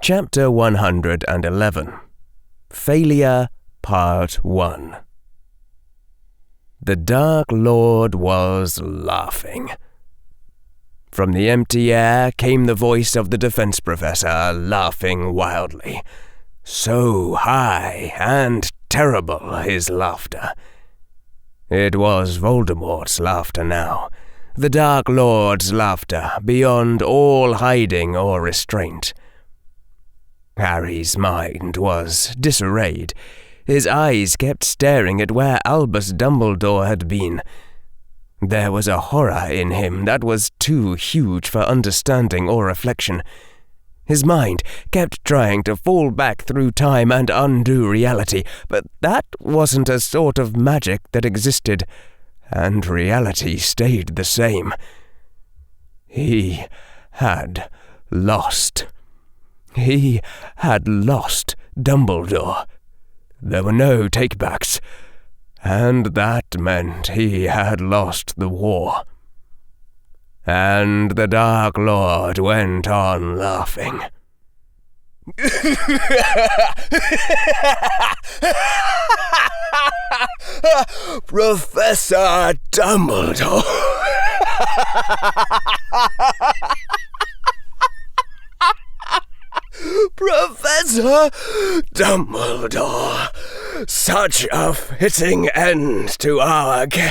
Chapter 111. Failure, Part 1. The Dark Lord was laughing. From the empty air came the voice of the defense professor, laughing wildly. So high and terrible his laughter. It was Voldemort's laughter now, the Dark Lord's laughter, beyond all hiding or restraint. Harry's mind was disarrayed. His eyes kept staring at where Albus Dumbledore had been. There was a horror in him that was too huge for understanding or reflection. His mind kept trying to fall back through time and undo reality, but that wasn't a sort of magic that existed, and reality stayed the same. He had lost. He had lost Dumbledore. There were no takebacks, and that meant he had lost the war. And the Dark Lord went on laughing. Professor Dumbledore. Professor Dumbledore, such a fitting end to our game.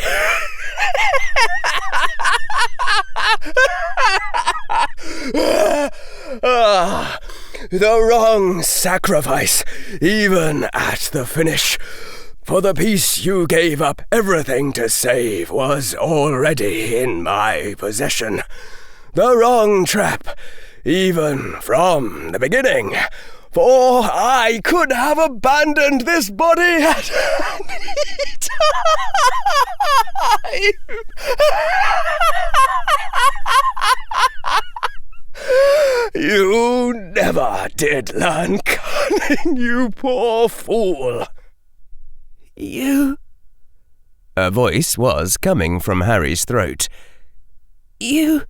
The wrong sacrifice, even at the finish. For the piece you gave up everything to save was already in my possession. The wrong trap, even from the beginning, for I could have abandoned this body at any time. You never did learn cunning, you poor fool. You... A voice was coming from Harry's throat. You...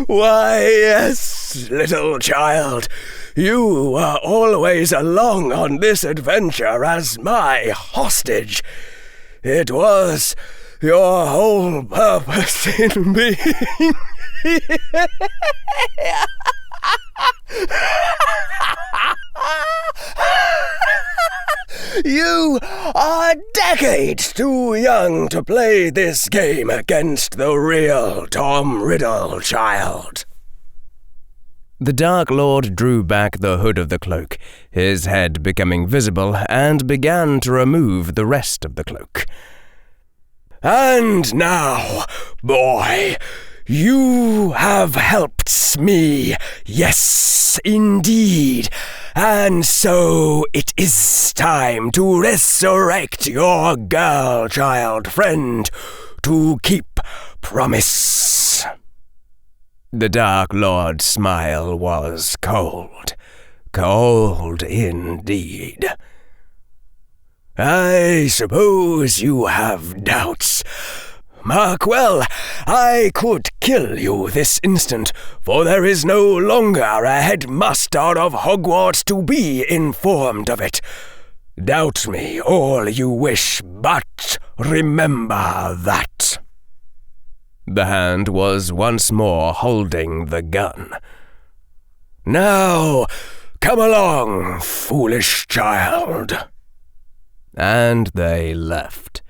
Why, yes, little child. You were always along on this adventure as my hostage. It was your whole purpose in being here. You are decades too young to play this game against the real Tom Riddle, child. The Dark Lord drew back the hood of the cloak, his head becoming visible, and began to remove the rest of the cloak. And now, boy, you have helped me, yes, indeed. And so it is time to resurrect your girl-child friend to keep promise. The Dark Lord's smile was cold, cold indeed. I suppose you have doubts. Mark well, I could kill you this instant, for there is no longer a headmaster of Hogwarts to be informed of it. Doubt me all you wish, but remember that. The hand was once more holding the gun. Now, come along, foolish child. And they left.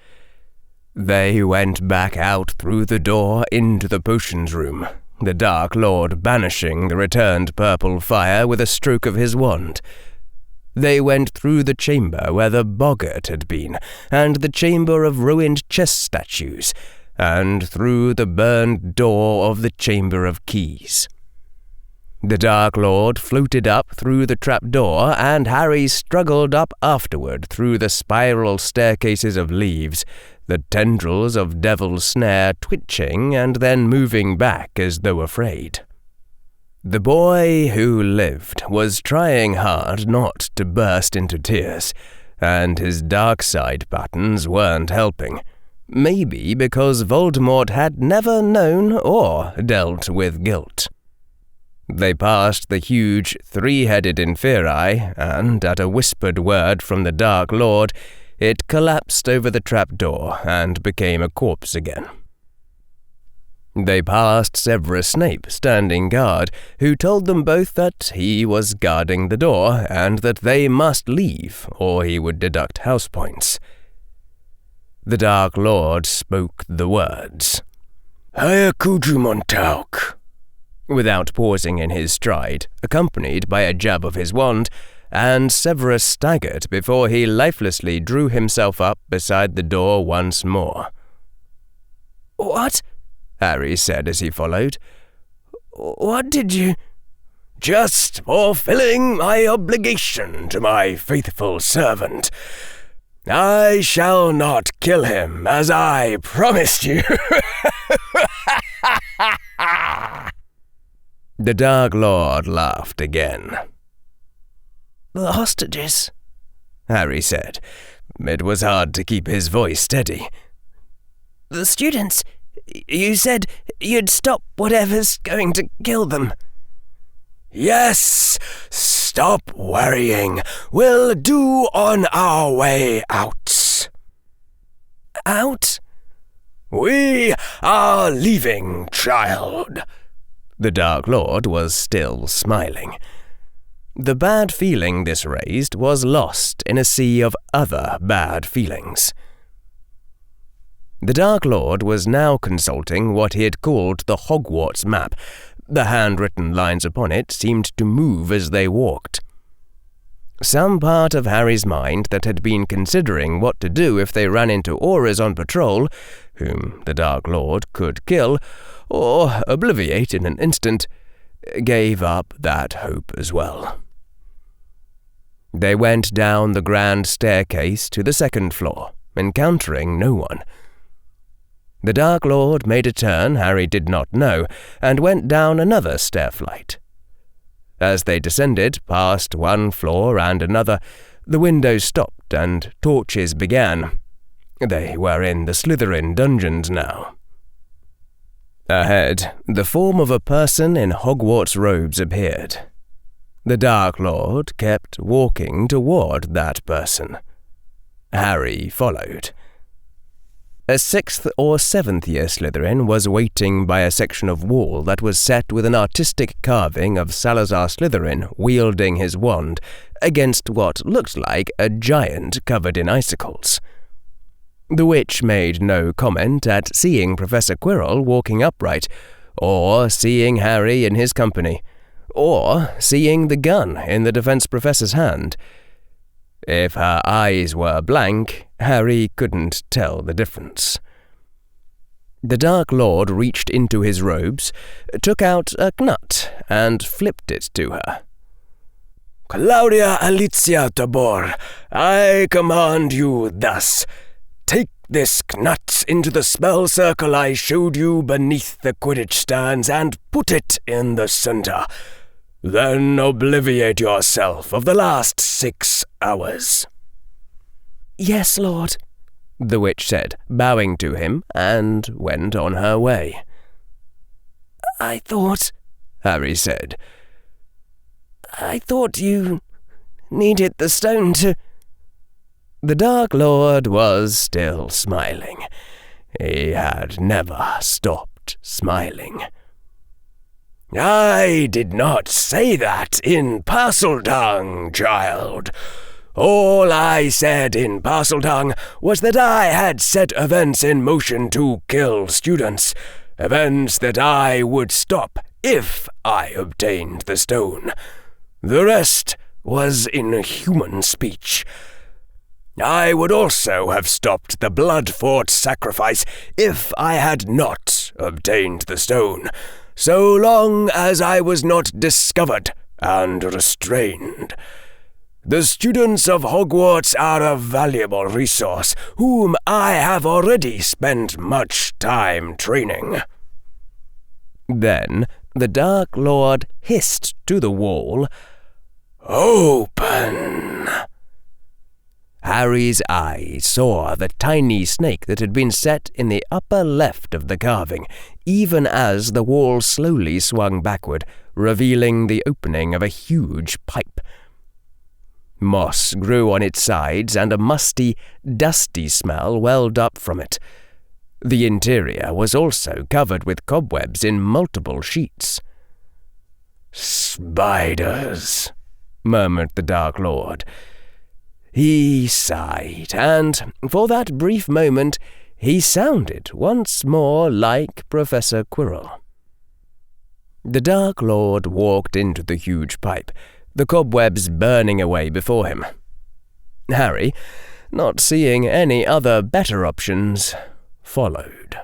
They went back out through the door into the potions room, the Dark Lord banishing the returned purple fire with a stroke of his wand. They went through the chamber where the boggart had been, and the chamber of ruined chess statues, and through the burned door of the chamber of keys. The Dark Lord floated up through the trapdoor, and Harry struggled up afterward through the spiral staircases of leaves, the tendrils of Devil's Snare twitching and then moving back as though afraid. The boy who lived was trying hard not to burst into tears, and his dark side buttons weren't helping. maybe because Voldemort had never known or dealt with guilt. They passed the huge three-headed Inferi, and at a whispered word from the Dark Lord, it collapsed over the trapdoor and became a corpse again. They passed Severus Snape standing guard, who told them both that he was guarding the door and that they must leave or he would deduct house points. The Dark Lord spoke the words, "Hayakuju without pausing in his stride, accompanied by a jab of his wand, and Severus staggered before he lifelessly drew himself up beside the door once more. "What?" Harry said as he followed. "What did you—" "Just fulfilling my obligation to my faithful servant. I shall not kill him, as I promised you." The Dark Lord laughed again. "The hostages," Harry said. It was hard to keep his voice steady. "The students, you said you'd stop whatever's going to kill them." "Yes, stop worrying. We'll do on our way out." "Out?" "We are leaving, child." The Dark Lord was still smiling. The bad feeling this raised was lost in a sea of other bad feelings. The Dark Lord was now consulting what he had called the Hogwarts map. The handwritten lines upon it seemed to move as they walked. Some part of Harry's mind that had been considering what to do if they ran into Aurors on patrol, whom the Dark Lord could kill, or obliviate in an instant, gave up that hope as well. They went down the grand staircase to the second floor, encountering no one. The Dark Lord made a turn Harry did not know, and went down another stair flight. As they descended past one floor and another, the windows stopped and torches began. They were in the Slytherin dungeons now. Ahead, the form of a person in Hogwarts robes appeared. The Dark Lord kept walking toward that person. Harry followed. A 6th or 7th year Slytherin was waiting by a section of wall that was set with an artistic carving of Salazar Slytherin wielding his wand against what looked like a giant covered in icicles. The witch made no comment at seeing Professor Quirrell walking upright, or seeing Harry in his company, or seeing the gun in the defense professor's hand. If her eyes were blank, Harry couldn't tell the difference. The Dark Lord reached into his robes, took out a knut, and flipped it to her. "Claudia Alicia Tabor, I command you thus. Take this knut into the spell circle I showed you beneath the Quidditch stands and put it in the center. Then obliviate yourself of the last 6 hours." "Yes, Lord," the witch said, bowing to him, and went on her way. "I thought," Harry said, "I thought you needed the stone to—" The Dark Lord was still smiling. He had never stopped smiling. "I did not say that in Parseltongue, child. All I said in Parseltongue was that I had set events in motion to kill students, events that I would stop if I obtained the stone. The rest was in human speech. I would also have stopped the blood-fought sacrifice if I had not obtained the stone, so long as I was not discovered and restrained. The students of Hogwarts are a valuable resource, whom I have already spent much time training." Then the Dark Lord hissed to the wall, "Open!" Harry's eye saw the tiny snake that had been set in the upper left of the carving, even as the wall slowly swung backward, revealing the opening of a huge pipe. Moss grew on its sides, and a musty, dusty smell welled up from it. The interior was also covered with cobwebs in multiple sheets. "Spiders," murmured the Dark Lord. He sighed, and for that brief moment he sounded once more like Professor Quirrell. The Dark Lord walked into the huge pipe, the cobwebs burning away before him. Harry, not seeing any other better options, followed.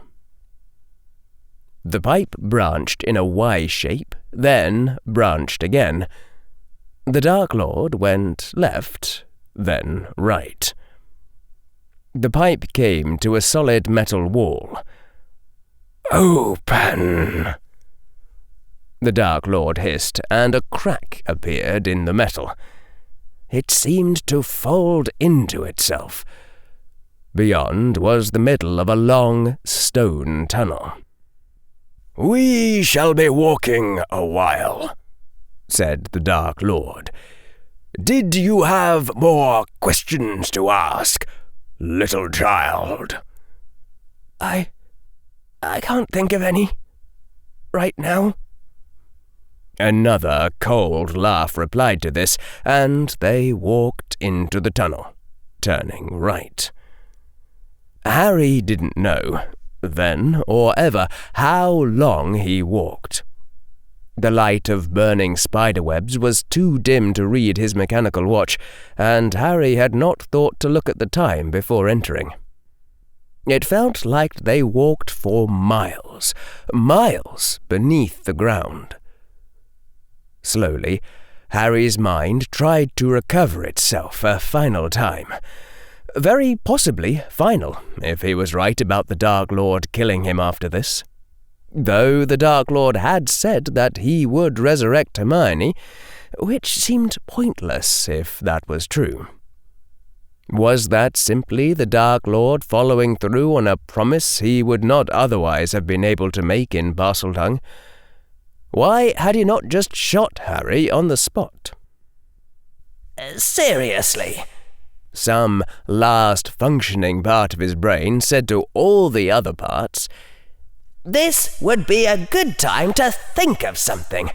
The pipe branched in a Y shape, then branched again. The Dark Lord went left, then right. The pipe came to a solid metal wall. "Open!" the Dark Lord hissed, and a crack appeared in the metal. It seemed to fold into itself. Beyond was the middle of a long stone tunnel. "We shall be walking a while," said the Dark Lord. "Did you have more questions to ask, little child?" I can't think of any right now." Another cold laugh replied to this, and they walked into the tunnel, turning right. Harry didn't know, then or ever, how long he walked. The light of burning spiderwebs was too dim to read his mechanical watch, and Harry had not thought to look at the time before entering. It felt like they walked for miles, miles beneath the ground. Slowly, Harry's mind tried to recover itself a final time. Very possibly final, if he was right about the Dark Lord killing him after this. Though the Dark Lord had said that he would resurrect Hermione, which seemed pointless if that was true. Was that simply the Dark Lord following through on a promise he would not otherwise have been able to make in Parseltongue? Why had he not just shot Harry on the spot? "Seriously," some last functioning part of his brain said to all the other parts, "this would be a good time to think of something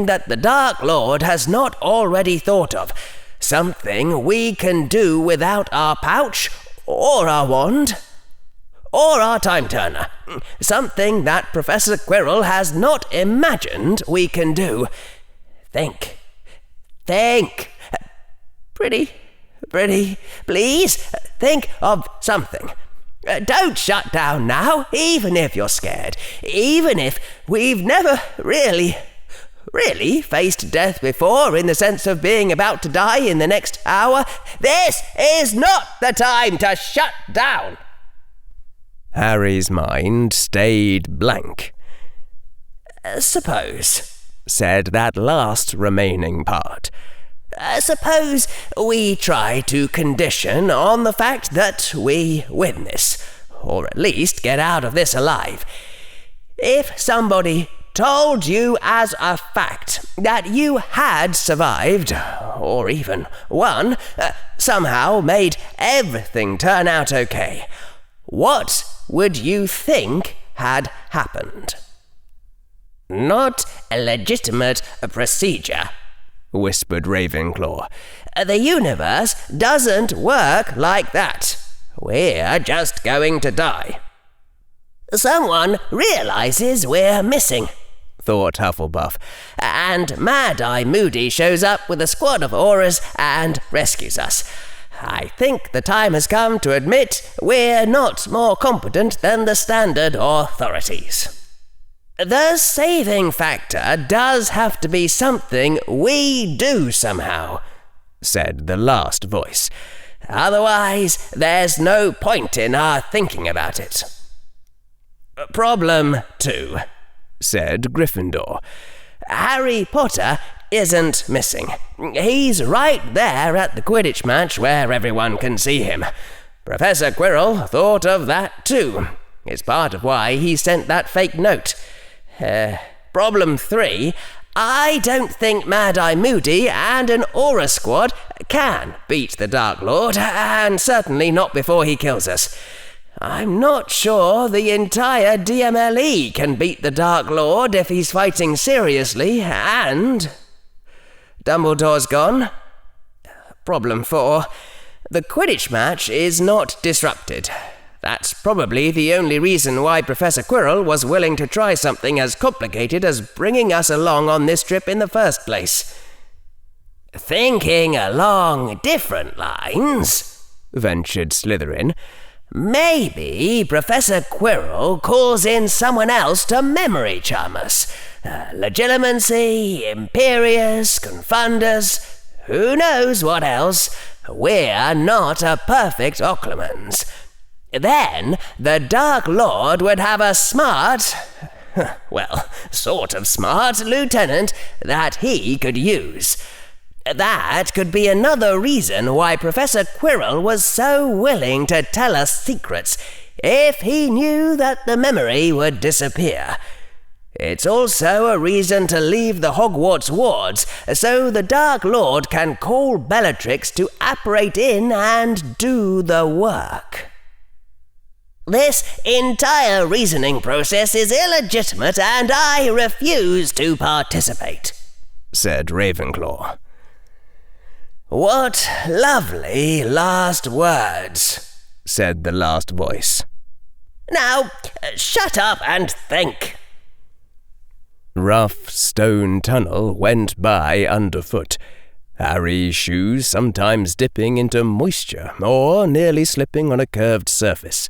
that the Dark Lord has not already thought of, something we can do without our pouch, or our wand, or our time-turner, something that Professor Quirrell has not imagined we can do. Think. Pretty, please, think of something. Don't shut down now, even if you're scared, even if we've never really faced death before in the sense of being about to die in the next hour. This is not the time to shut down." Harry's mind stayed blank. "Suppose," said that last remaining part, "suppose we try to condition on the fact that we win this, or at least get out of this alive. If somebody told you as a fact that you had survived, or even won, somehow made everything turn out okay, what would you think had happened?" "Not a legitimate procedure," whispered Ravenclaw. "The universe doesn't work like that. We're just going to die." "Someone realizes we're missing," thought Hufflepuff, "and Mad-Eye Moody shows up with a squad of Aurors and rescues us. I think the time has come to admit we're not more competent than the standard authorities. The saving factor does have to be something we do somehow," said the last voice. "Otherwise, there's no point in our thinking about it." "Problem 2, said Gryffindor. Harry Potter isn't missing. He's right there at the Quidditch match where everyone can see him. Professor Quirrell thought of that too. It's part of why he sent that fake note. Problem 3, I don't think Mad-Eye Moody and an Aura Squad can beat the Dark Lord, and certainly not before he kills us. I'm not sure the entire DMLE can beat the Dark Lord if he's fighting seriously, and Dumbledore's gone. Problem 4, the Quidditch match is not disrupted. That's probably the only reason why Professor Quirrell was willing to try something as complicated as bringing us along on this trip in the first place. Thinking along different lines, ventured Slytherin, maybe Professor Quirrell calls in someone else to memory charm us. Legilimency, Imperius, Confundus, who knows what else. We're not a perfect Occlumens. Then the Dark Lord would have a smart, well, sort of smart lieutenant that he could use. That could be another reason why Professor Quirrell was so willing to tell us secrets if he knew that the memory would disappear. It's also a reason to leave the Hogwarts wards so the Dark Lord can call Bellatrix to apparate in and do the work. This entire reasoning process is illegitimate and I refuse to participate, said Ravenclaw. What lovely last words, said the last voice. Now, shut up and think. Rough stone tunnel went by underfoot, Harry's shoes sometimes dipping into moisture or nearly slipping on a curved surface.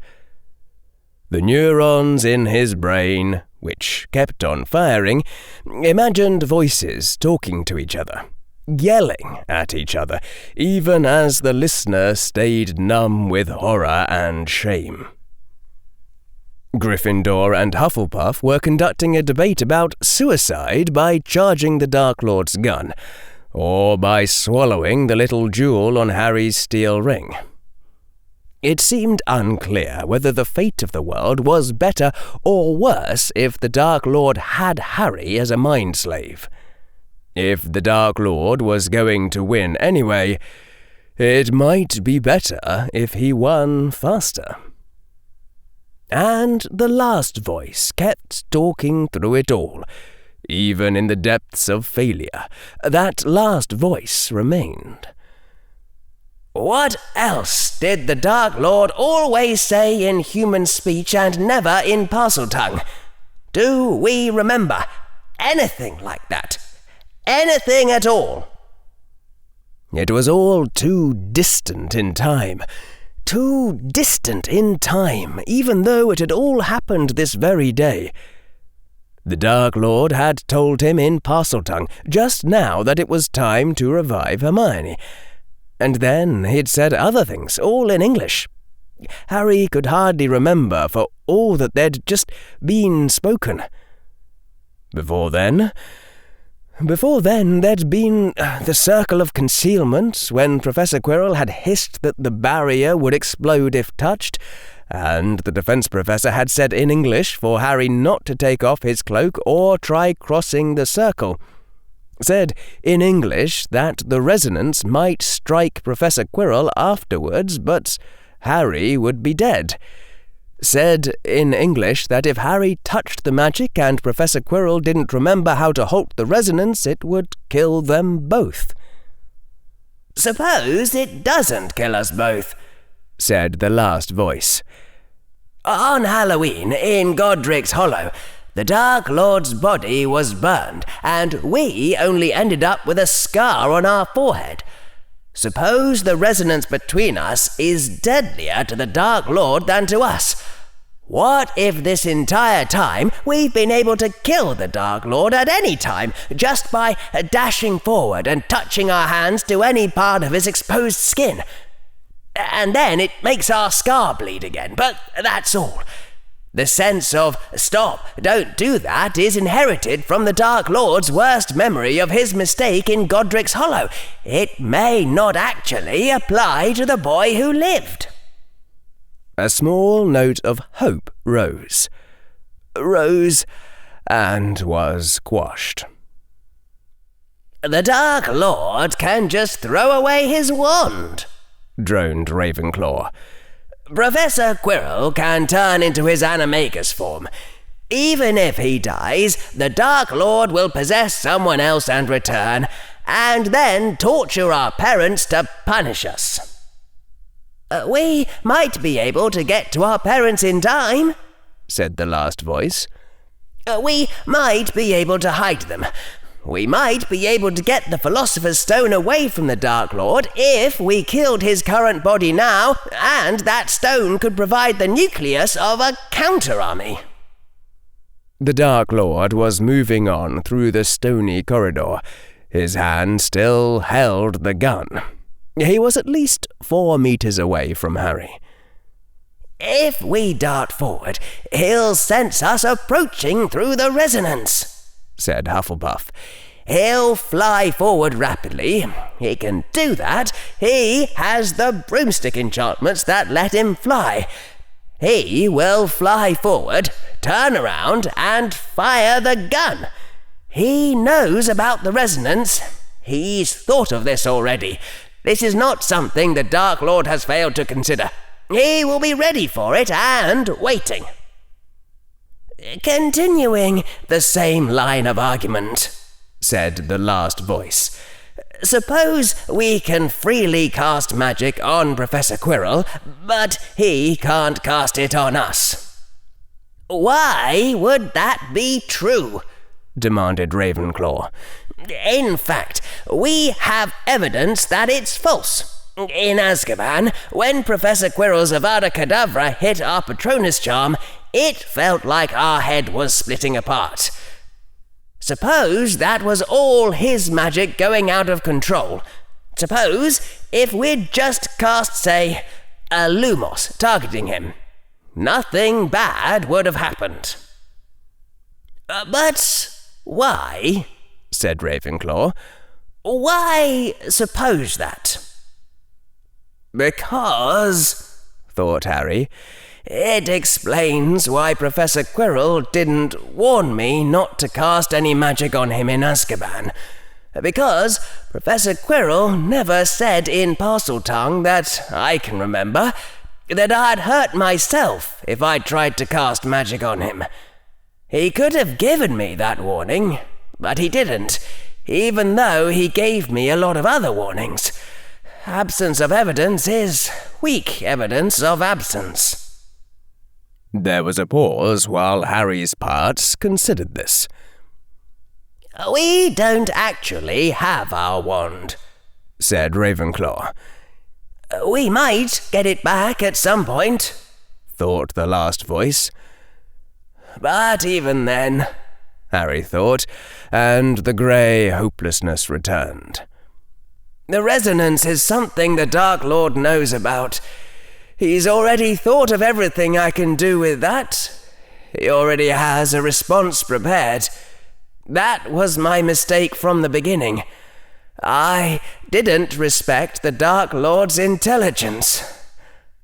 The neurons in his brain, which kept on firing, imagined voices talking to each other, yelling at each other, even as the listener stayed numb with horror and shame. Gryffindor and Hufflepuff were conducting a debate about suicide by charging the Dark Lord's gun, or by swallowing the little jewel on Harry's steel ring. It seemed unclear whether the fate of the world was better or worse if the Dark Lord had Harry as a mind slave. If the Dark Lord was going to win anyway, it might be better if he won faster. And the last voice kept talking through it all. Even in the depths of failure, that last voice remained. What else did the Dark Lord always say in human speech and never in Parseltongue? Do we remember anything like that? Anything at all? It was all too distant in time. Too distant in time, even though it had all happened this very day. The Dark Lord had told him in Parseltongue just now that it was time to revive Hermione. And then he'd said other things, all in English. Harry could hardly remember for all that there'd just been spoken. Before then, there'd been the circle of concealment, when Professor Quirrell had hissed that the barrier would explode if touched, and the defense professor had said in English for Harry not to take off his cloak or try crossing the circle. Said in English that the resonance might strike Professor Quirrell afterwards, but Harry would be dead. Said in English that if Harry touched the magic and Professor Quirrell didn't remember how to halt the resonance, it would kill them both. Suppose it doesn't kill us both, said the last voice. On Halloween, in Godric's Hollow, the Dark Lord's body was burned, and we only ended up with a scar on our forehead. Suppose the resonance between us is deadlier to the Dark Lord than to us. What if this entire time we've been able to kill the Dark Lord at any time, just by dashing forward and touching our hands to any part of his exposed skin? And then it makes our scar bleed again, but that's all. The sense of, stop, don't do that, is inherited from the Dark Lord's worst memory of his mistake in Godric's Hollow. It may not actually apply to the boy who lived. A small note of hope rose, and was quashed. The Dark Lord can just throw away his wand, droned Ravenclaw. Professor Quirrell can turn into his animagus form. Even if he dies, the Dark Lord will possess someone else and return, and then torture our parents to punish us. We might be able to get to our parents in time, said the last voice. We might be able to hide them. We might be able to get the Philosopher's Stone away from the Dark Lord if we killed his current body now, and that stone could provide the nucleus of a counter-army. The Dark Lord was moving on through the stony corridor. His hand still held the gun. He was at least 4 meters away from Harry. If we dart forward, he'll sense us approaching through the resonance, said Hufflepuff. He'll fly forward rapidly. He can do that. He has the broomstick enchantments that let him fly. He will fly forward, turn around, and fire the gun. He knows about the resonance. He's thought of this already. This is not something the Dark Lord has failed to consider. He will be ready for it and waiting. Continuing the same line of argument, said the last voice. Suppose we can freely cast magic on Professor Quirrell, but he can't cast it on us. Why would that be true? Demanded Ravenclaw. In fact, we have evidence that it's false. In Azkaban, when Professor Quirrell's Avada Kedavra hit our Patronus charm, it felt like our head was splitting apart. Suppose that was all his magic going out of control. Suppose if we'd just cast, say, a Lumos targeting him. Nothing bad would have happened. But why, said Ravenclaw, why suppose that? Because, thought Harry, it explains why Professor Quirrell didn't warn me not to cast any magic on him in Azkaban. Because Professor Quirrell never said in Parseltongue that I can remember that I'd hurt myself if I tried to cast magic on him. He could have given me that warning, but he didn't, even though he gave me a lot of other warnings. Absence of evidence is weak evidence of absence. There was a pause while Harry's parts considered this. We don't actually have our wand, said Ravenclaw. We might get it back at some point, thought the last voice. But even then, Harry thought, and the grey hopelessness returned. The resonance is something the Dark Lord knows about. He's already thought of everything I can do with that. He already has a response prepared. That was my mistake from the beginning. I didn't respect the Dark Lord's intelligence.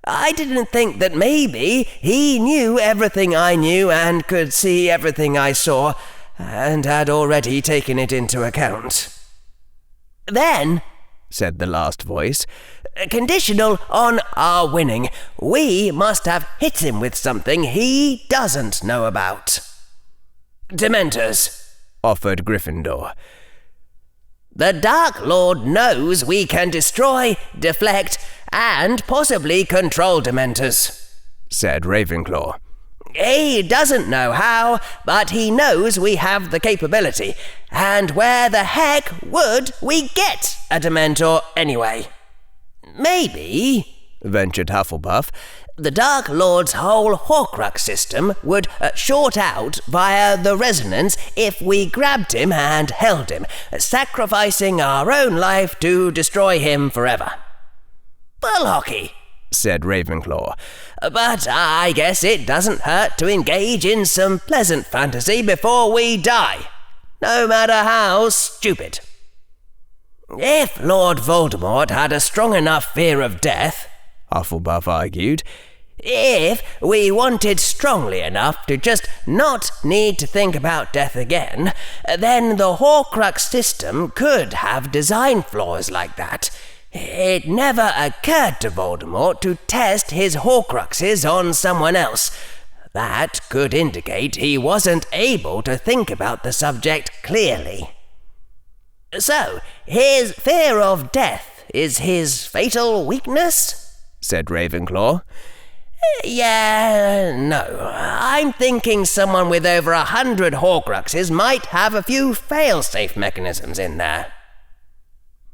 I didn't think that maybe he knew everything I knew and could see everything I saw, and had already taken it into account. Then, said the last voice, conditional on our winning, we must have hit him with something he doesn't know about. Dementors, offered Gryffindor. The Dark Lord knows we can destroy, deflect, and possibly control Dementors, said Ravenclaw. He doesn't know how, but he knows we have the capability, and where the heck would we get a Dementor anyway? Maybe, ventured Hufflepuff, the Dark Lord's whole Horcrux system would short out via the resonance if we grabbed him and held him, sacrificing our own life to destroy him forever. Bullhockey, said Ravenclaw. "But I guess it doesn't hurt to engage in some pleasant fantasy before we die, no matter how stupid." "If Lord Voldemort had a strong enough fear of death," Hufflepuff argued, "if we wanted strongly enough to just not need to think about death again, then the Horcrux system could have design flaws like that. It never occurred to Voldemort to test his Horcruxes on someone else. That could indicate he wasn't able to think about the subject clearly. So, his fear of death is his fatal weakness?" said Ravenclaw. "Yeah, no. I'm thinking someone with over 100 Horcruxes might have a few fail-safe mechanisms in there."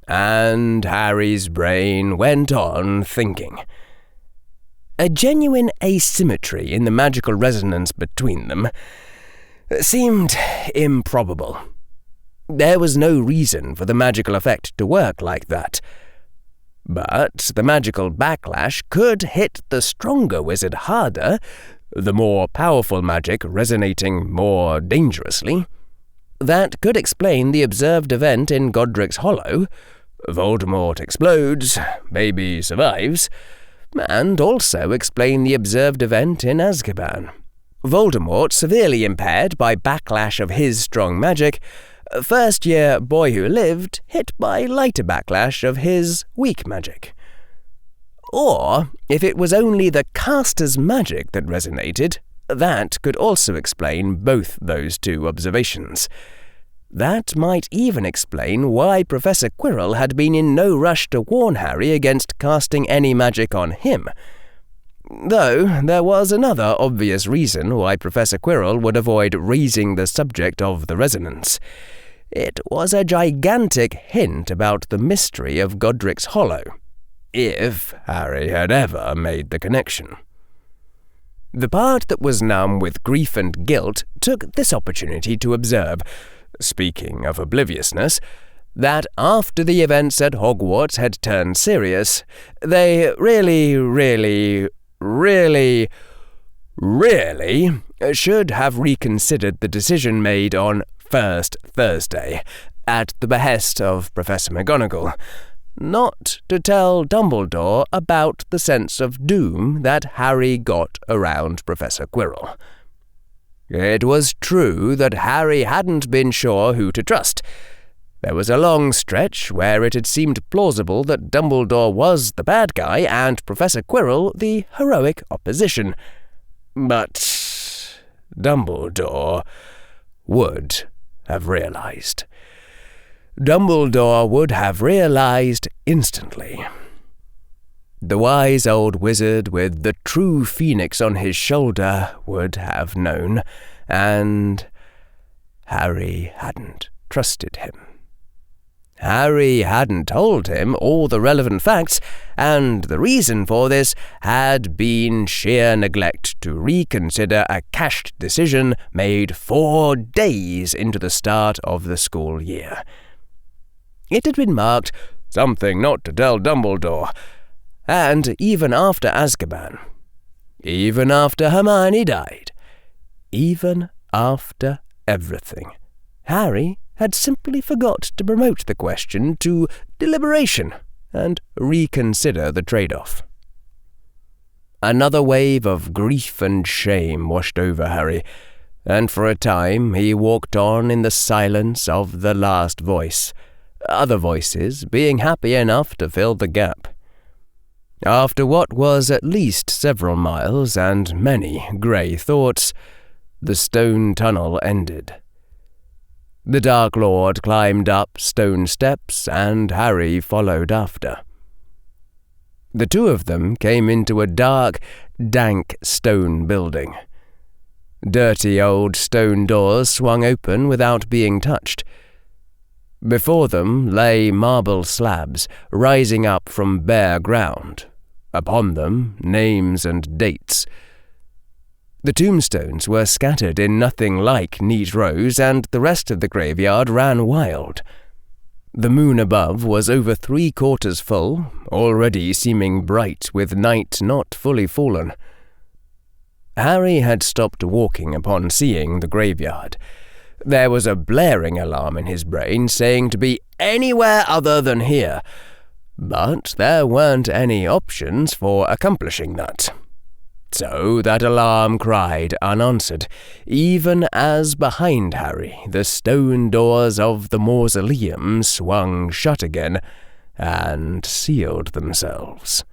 And Harry's brain went on thinking. A genuine asymmetry in the magical resonance between them seemed improbable. There was no reason for the magical effect to work like that. But the magical backlash could hit the stronger wizard harder, the more powerful magic resonating more dangerously. That could explain the observed event in Godric's Hollow. Voldemort explodes, baby survives, and also explain the observed event in Azkaban. Voldemort severely impaired by backlash of his strong magic, first-year boy who lived hit by lighter backlash of his weak magic. Or, if it was only the caster's magic that resonated, that could also explain both those two observations. That might even explain why Professor Quirrell had been in no rush to warn Harry against casting any magic on him. Though there was another obvious reason why Professor Quirrell would avoid raising the subject of the resonance. It was a gigantic hint about the mystery of Godric's Hollow, if Harry had ever made the connection. The part that was numb with grief and guilt took this opportunity to observe, speaking of obliviousness, that after the events at Hogwarts had turned serious, they really should have reconsidered the decision made on First Thursday, at the behest of Professor McGonagall, not to tell Dumbledore about the sense of doom that Harry got around Professor Quirrell. It was true that Harry hadn't been sure who to trust. There was a long stretch where it had seemed plausible that Dumbledore was the bad guy and Professor Quirrell the heroic opposition. But Dumbledore would have realized. Dumbledore would have realized instantly. The wise old wizard with the true phoenix on his shoulder would have known, and Harry hadn't trusted him. Harry hadn't told him all the relevant facts, and the reason for this had been sheer neglect to reconsider a cached decision made 4 days into the start of the school year. It had been marked, "Something not to tell Dumbledore," and even after Azkaban, even after Hermione died, even after everything, Harry had simply forgot to promote the question to deliberation and reconsider the trade-off. Another wave of grief and shame washed over Harry, and for a time he walked on in the silence of the last voice, other voices being happy enough to fill the gap. After what was at least several miles and many grey thoughts, the stone tunnel ended. The Dark Lord climbed up stone steps, and Harry followed after. The two of them came into a dark, dank stone building. Dirty old stone doors swung open without being touched. Before them lay marble slabs, rising up from bare ground. Upon them, names and dates. The tombstones were scattered in nothing like neat rows, and the rest of the graveyard ran wild. The moon above was over 3/4 full, already seeming bright with night not fully fallen. Harry had stopped walking upon seeing the graveyard. There was a blaring alarm in his brain saying to be anywhere other than here, but there weren't any options for accomplishing that. So that alarm cried unanswered, even as behind Harry the stone doors of the mausoleum swung shut again and sealed themselves.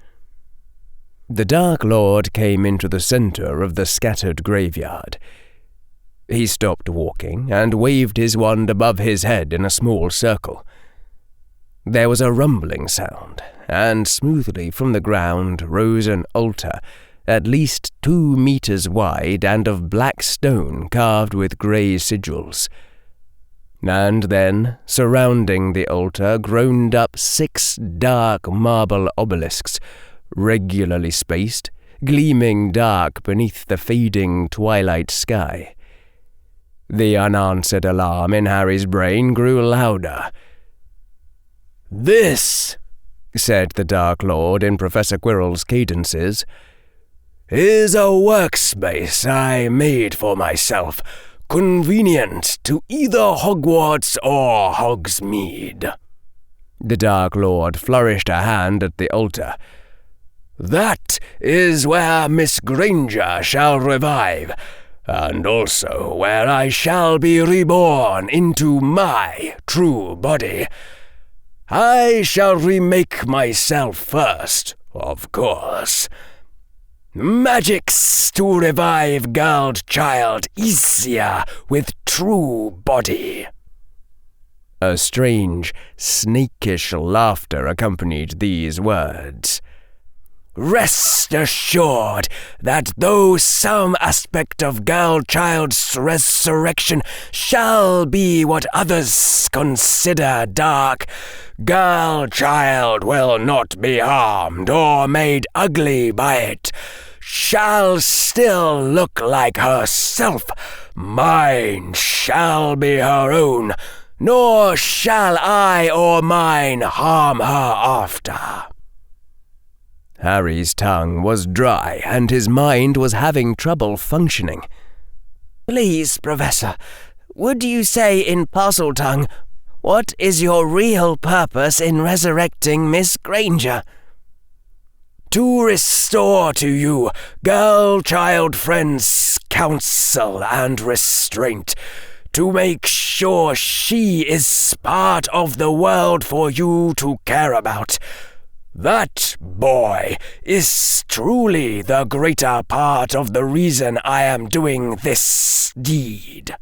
The Dark Lord came into the centre of the scattered graveyard. He stopped walking and waved his wand above his head in a small circle. There was a rumbling sound, and smoothly from the ground rose an altar, at least 2 meters wide and of black stone carved with grey sigils. And then, surrounding the altar, groaned up 6 dark marble obelisks, regularly spaced, gleaming dark beneath the fading twilight sky. The unanswered alarm in Harry's brain grew louder. "This," said the Dark Lord in Professor Quirrell's cadences, "is a workspace I made for myself, convenient to either Hogwarts or Hogsmeade." The Dark Lord flourished a hand at the altar. "That is where Miss Granger shall revive, and also where I shall be reborn into my true body. I shall remake myself first, of course. Magics to revive girl-child easier with true body." A strange, snakish laughter accompanied these words. "Rest assured that though some aspect of girl-child's resurrection shall be what others consider dark, girl-child will not be harmed or made ugly by it, shall still look like herself, mine shall be her own, nor shall I or mine harm her after." Harry's tongue was dry and his mind was having trouble functioning. "Please, Professor, would you say in Parseltongue, what is your real purpose in resurrecting Miss Granger?" "To restore to you, girl-child friends, counsel and restraint, to make sure she is part of the world for you to care about. That boy is truly the greater part of the reason I am doing this deed."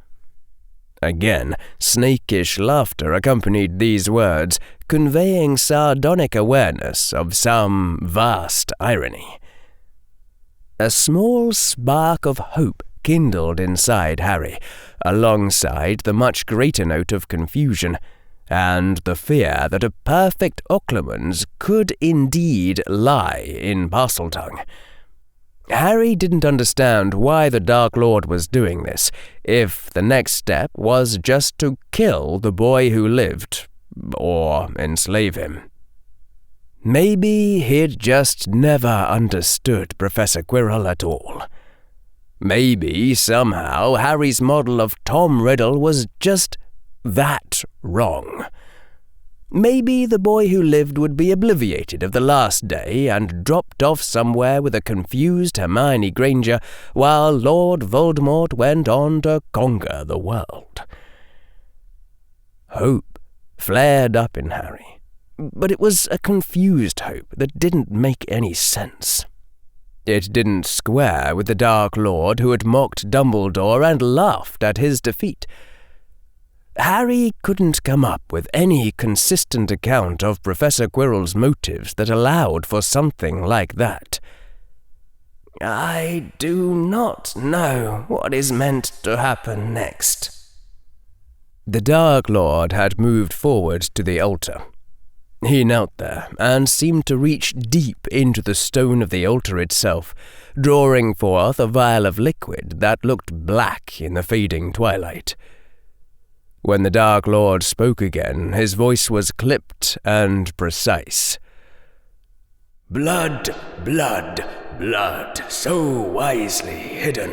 Again, snakish laughter accompanied these words, conveying sardonic awareness of some vast irony. A small spark of hope kindled inside Harry, alongside the much greater note of confusion, and the fear that a perfect occlumency could indeed lie in Parseltongue. Harry didn't understand why the Dark Lord was doing this, if the next step was just to kill the boy who lived, or enslave him. Maybe he'd just never understood Professor Quirrell at all. Maybe, somehow, Harry's model of Tom Riddle was just that wrong. Maybe the boy who lived would be obliviated of the last day and dropped off somewhere with a confused Hermione Granger while Lord Voldemort went on to conquer the world. Hope flared up in Harry, but it was a confused hope that didn't make any sense. It didn't square with the Dark Lord who had mocked Dumbledore and laughed at his defeat. Harry couldn't come up with any consistent account of Professor Quirrell's motives that allowed for something like that. "I do not know what is meant to happen next." The Dark Lord had moved forward to the altar. He knelt there and seemed to reach deep into the stone of the altar itself, drawing forth a vial of liquid that looked black in the fading twilight. When the Dark Lord spoke again, his voice was clipped and precise. "Blood, blood, blood, so wisely hidden,"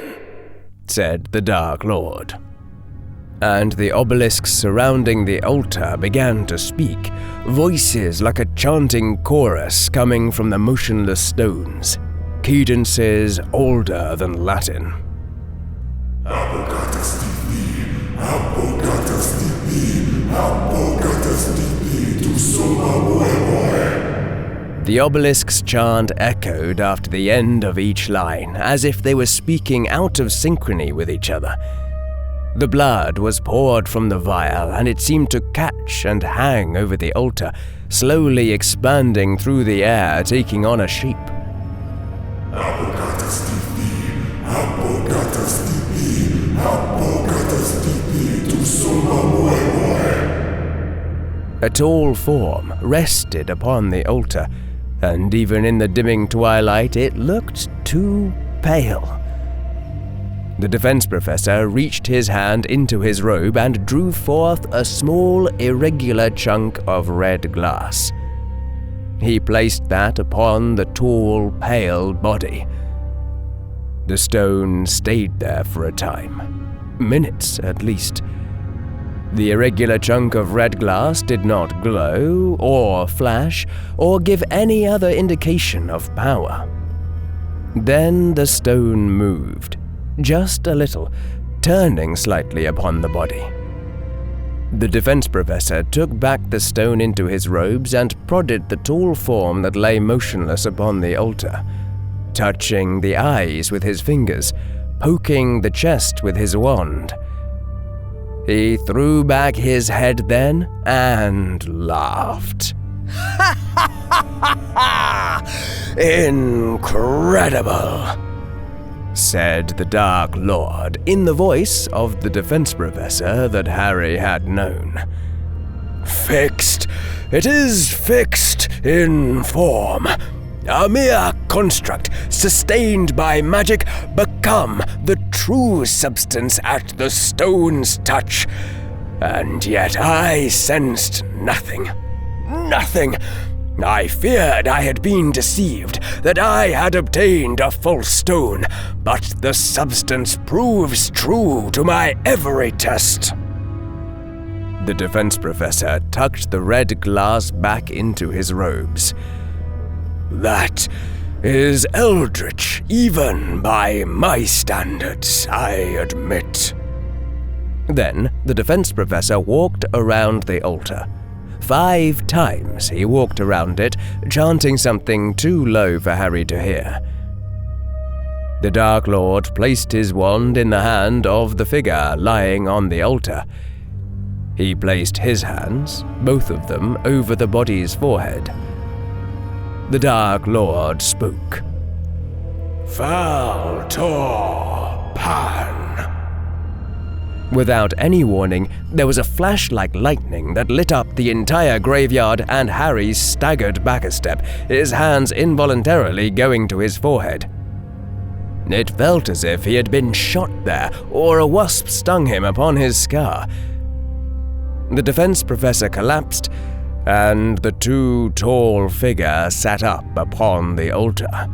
said the Dark Lord. And the obelisks surrounding the altar began to speak, voices like a chanting chorus coming from the motionless stones, cadences older than Latin. The obelisk's chant echoed after the end of each line, as if they were speaking out of synchrony with each other. The blood was poured from the vial, and it seemed to catch and hang over the altar, slowly expanding through the air, taking on a shape. A tall form rested upon the altar, and even in the dimming twilight it looked too pale. The defense professor reached his hand into his robe and drew forth a small, irregular chunk of red glass. He placed that upon the tall, pale body. The stone stayed there for a time, minutes at least. The irregular chunk of red glass did not glow, or flash, or give any other indication of power. Then the stone moved, just a little, turning slightly upon the body. The defense professor took back the stone into his robes and prodded the tall form that lay motionless upon the altar, touching the eyes with his fingers, poking the chest with his wand. He threw back his head then and laughed. "Incredible," said the Dark Lord in the voice of the defense professor that Harry had known. "Fixed. It is fixed in form. A mere construct, sustained by magic, become the true substance at the stone's touch. And yet I sensed nothing. Nothing. I feared I had been deceived, that I had obtained a false stone, but the substance proves true to my every test." The defense professor tucked the red glass back into his robes. "That is eldritch, even by my standards, I admit." Then the defense professor walked around the altar. 5 times he walked around it, chanting something too low for Harry to hear. The Dark Lord placed his wand in the hand of the figure lying on the altar. He placed his hands, both of them, over the body's forehead. The Dark Lord spoke. "Fal tor pan." Without any warning, there was a flash like lightning that lit up the entire graveyard, and Harry staggered back a step, his hands involuntarily going to his forehead. It felt as if he had been shot there, or a wasp stung him upon his scar. The defense professor collapsed, and the too tall figure sat up upon the altar.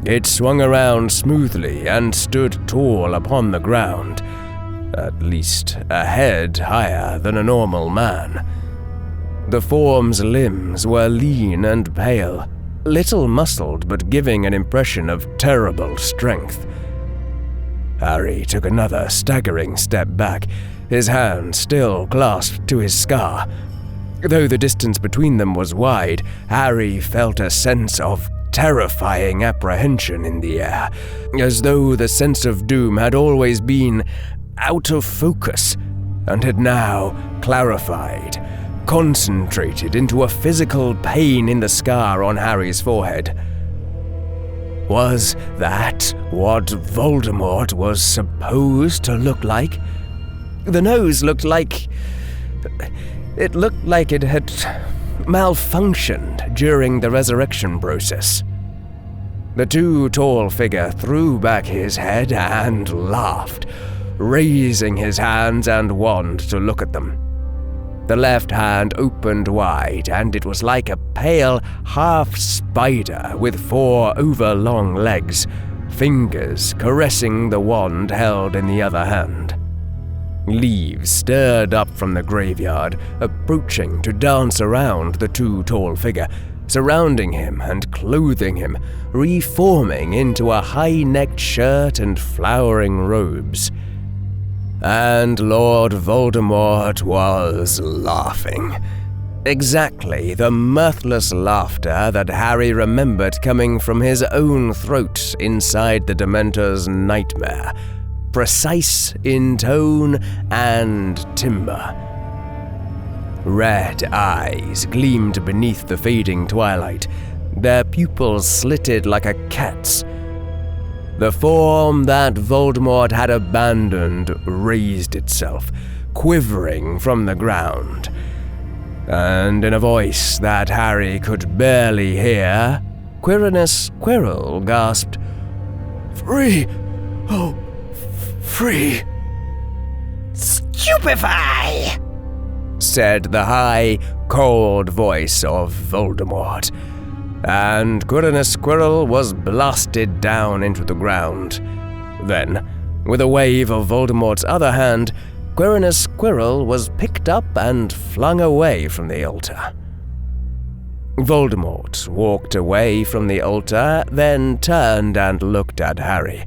It swung around smoothly and stood tall upon the ground, at least a head higher than a normal man. The form's limbs were lean and pale, little muscled but giving an impression of terrible strength. Harry took another staggering step back, his hand still clasped to his scar. Though the distance between them was wide, Harry felt a sense of terrifying apprehension in the air, as though the sense of doom had always been out of focus and had now clarified, concentrated into a physical pain in the scar on Harry's forehead. Was that what Voldemort was supposed to look like? The nose looked like... It looked like it had malfunctioned during the resurrection process. The too tall figure threw back his head and laughed. raising his hands and wand to look at them. The left hand opened wide, and it was like a pale half-spider with 4 overlong legs, fingers caressing the wand held in the other hand. Leaves stirred up from the graveyard, approaching to dance around the too tall figure, surrounding him and clothing him, reforming into a high-necked shirt and flowering robes. And Lord Voldemort was laughing. Exactly the mirthless laughter that Harry remembered coming from his own throat inside the Dementor's nightmare. Precise in tone and timbre. Red eyes gleamed beneath the fading twilight, their pupils slitted like a cat's. The form that Voldemort had abandoned raised itself, quivering from the ground. And in a voice that Harry could barely hear, Quirinus Quirrell gasped, "Free! Oh, free!" "Stupefy!" said the high, cold voice of Voldemort. And Quirinus Quirrell was blasted down into the ground. Then, with a wave of Voldemort's other hand, Quirinus Quirrell was picked up and flung away from the altar. Voldemort walked away from the altar, then turned and looked at Harry,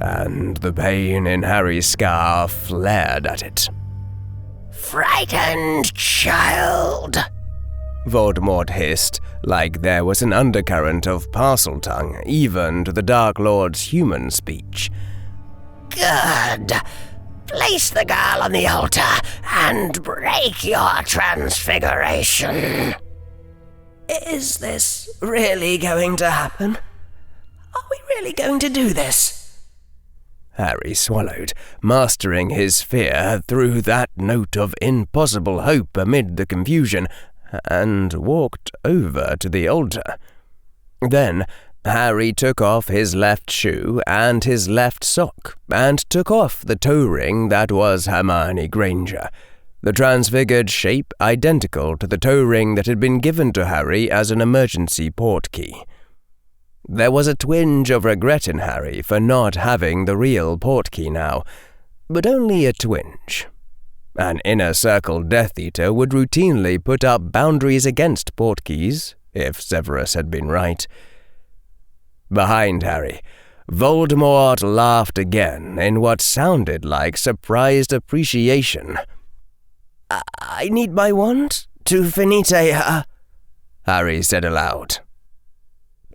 and the pain in Harry's scar flared at it. "Frightened child," Voldemort hissed, like there was an undercurrent of Parseltongue even to the Dark Lord's human speech. "Good. Place the girl on the altar and break your transfiguration." "Is this really going to happen? Are we really going to do this?" Harry swallowed, mastering his fear through that note of impossible hope amid the confusion, and walked over to the altar. Then Harry took off his left shoe and his left sock, and took off the toe ring that was Hermione Granger, the transfigured shape identical to the toe ring that had been given to Harry as an emergency portkey. There was a twinge of regret in Harry for not having the real portkey now, but only a twinge. An inner circle Death Eater would routinely put up boundaries against portkeys, if Severus had been right. Behind Harry, Voldemort laughed again in what sounded like surprised appreciation. "I need my wand to finite her," Harry said aloud.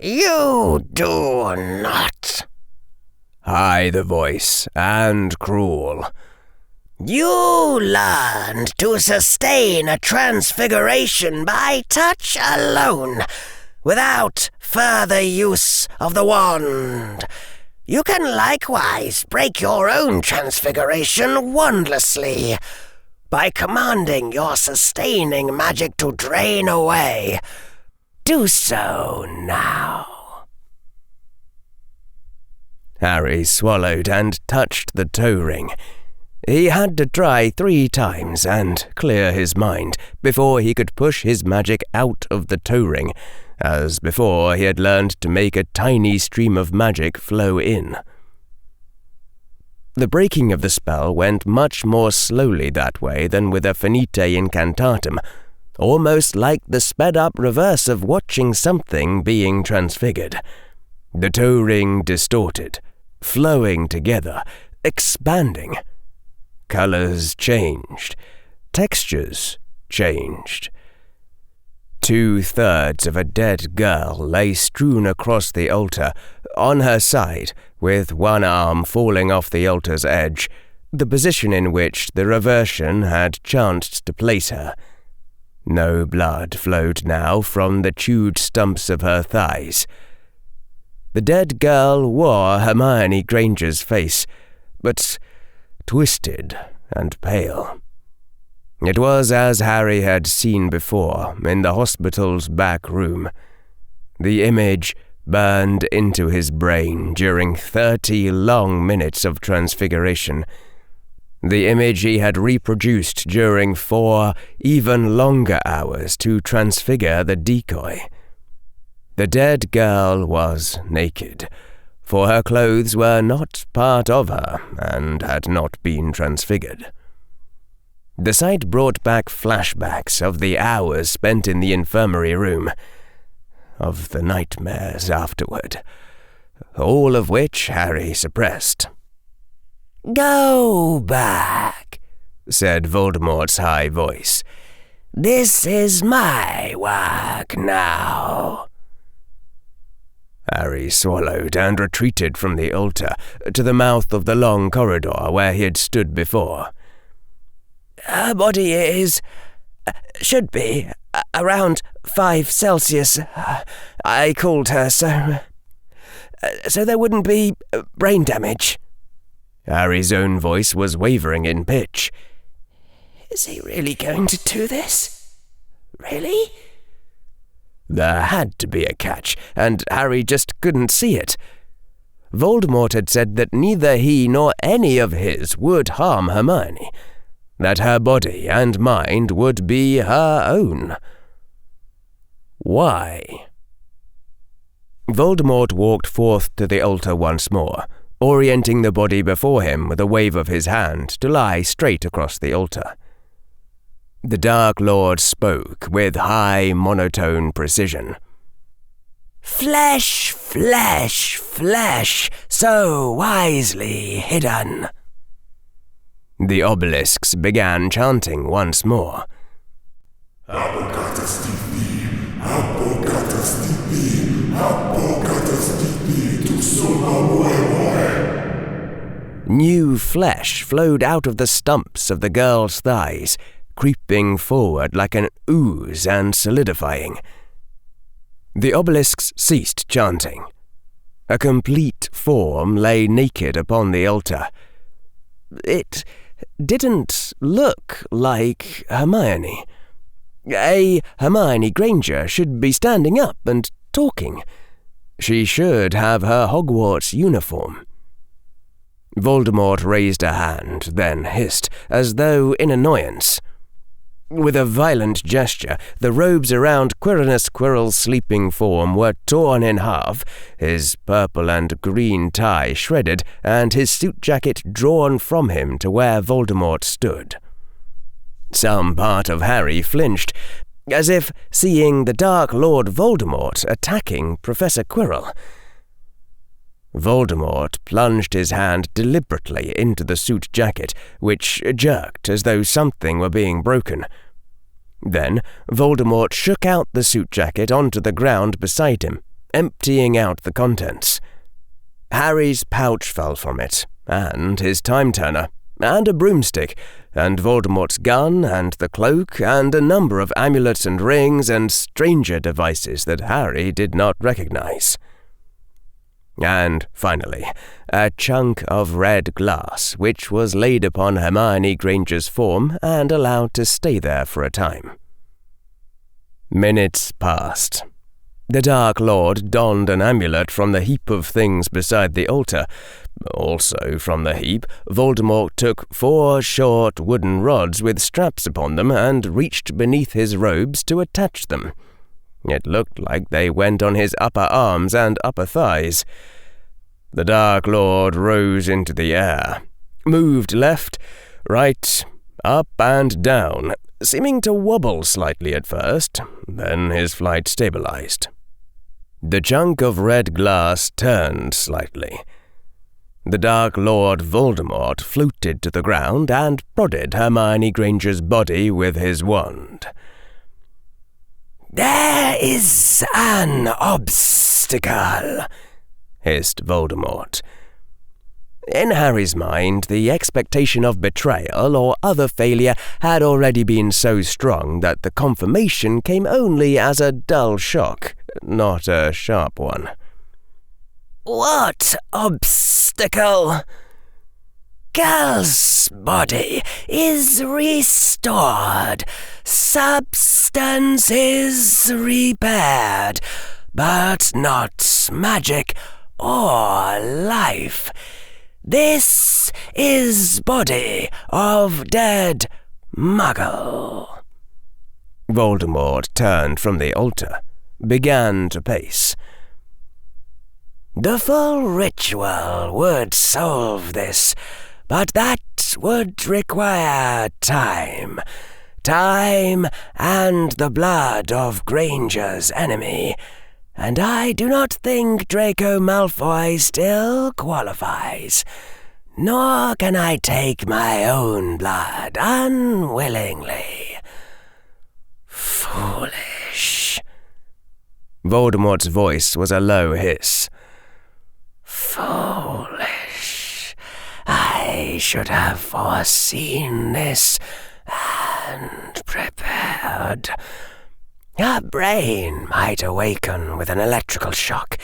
"You do not." High the voice, and cruel. "You learned to sustain a transfiguration by touch alone, without further use of the wand. You can likewise break your own transfiguration wandlessly, by commanding your sustaining magic to drain away. Do so now." Harry swallowed and touched the toe ring. He had to try 3 times and clear his mind before he could push his magic out of the toe ring, as before he had learned to make a tiny stream of magic flow in. The breaking of the spell went much more slowly that way than with a Finite Incantatem, almost like the sped-up reverse of watching something being transfigured. The toe ring distorted, flowing together, expanding. Colors changed. Textures changed. 2/3 of a dead girl lay strewn across the altar, on her side, with one arm falling off the altar's edge, the position in which the reversion had chanced to place her. No blood flowed now from the chewed stumps of her thighs. The dead girl wore Hermione Granger's face, but twisted and pale. It was as Harry had seen before in the hospital's back room. The image burned into his brain during 30 long minutes of transfiguration, the image he had reproduced during 4 even longer hours to transfigure the decoy. The dead girl was naked, for her clothes were not part of her and had not been transfigured. The sight brought back flashbacks of the hours spent in the infirmary room, of the nightmares afterward, all of which Harry suppressed. "Go back," said Voldemort's high voice. "This is my work now." Harry swallowed and retreated from the altar to the mouth of the long corridor where he had stood before. "Her body should be around 5 Celsius. I called her so there wouldn't be brain damage." Harry's own voice was wavering in pitch. "Is he really going to do this? Really?" There had to be a catch, and Harry just couldn't see it. Voldemort had said that neither he nor any of his would harm Hermione, that her body and mind would be her own. Why? Voldemort walked forth to the altar once more, orienting the body before him with a wave of his hand to lie straight across the altar. The Dark Lord spoke with high, monotone precision. "Flesh, flesh, flesh, so wisely hidden." The obelisks began chanting once more. New flesh flowed out of the stumps of the girl's thighs, creeping forward like an ooze and solidifying. The obelisks ceased chanting. A complete form lay naked upon the altar. It didn't look like Hermione. A Hermione Granger should be standing up and talking. She should have her Hogwarts uniform. Voldemort raised a hand, then hissed, as though in annoyance. With a violent gesture, the robes around Quirinus Quirrell's sleeping form were torn in half, his purple and green tie shredded, and his suit jacket drawn from him to where Voldemort stood. Some part of Harry flinched, as if seeing the Dark Lord Voldemort attacking Professor Quirrell. Voldemort plunged his hand deliberately into the suit jacket, which jerked as though something were being broken. Then Voldemort shook out the suit jacket onto the ground beside him, emptying out the contents. Harry's pouch fell from it, and his time-turner, and a broomstick, and Voldemort's gun, and the cloak, and a number of amulets and rings and stranger devices that Harry did not recognize. And, finally, a chunk of red glass, which was laid upon Hermione Granger's form and allowed to stay there for a time. Minutes passed. The Dark Lord donned an amulet from the heap of things beside the altar. Also from the heap, Voldemort took 4 short wooden rods with straps upon them and reached beneath his robes to attach them. It looked like they went on his upper arms and upper thighs. The Dark Lord rose into the air, moved left, right, up and down, seeming to wobble slightly at first, then his flight stabilized. The chunk of red glass turned slightly. The Dark Lord Voldemort floated to the ground and prodded Hermione Granger's body with his wand. "There is an obstacle," hissed Voldemort. In Harry's mind, the expectation of betrayal or other failure had already been so strong that the confirmation came only as a dull shock, not a sharp one. "What obstacle?" "Girl's body is restored. Substance is repaired, but not magic or life. This is body of dead muggle. Voldemort turned from the altar, began to pace. The full ritual would solve this, but that would require time. Time and the blood of Granger's enemy, and I do not think Draco Malfoy still qualifies. Nor can I take my own blood unwillingly. Foolish. Voldemort's voice was a low hiss. Foolish. I should have foreseen this and prepared. Her brain might awaken with an electrical shock.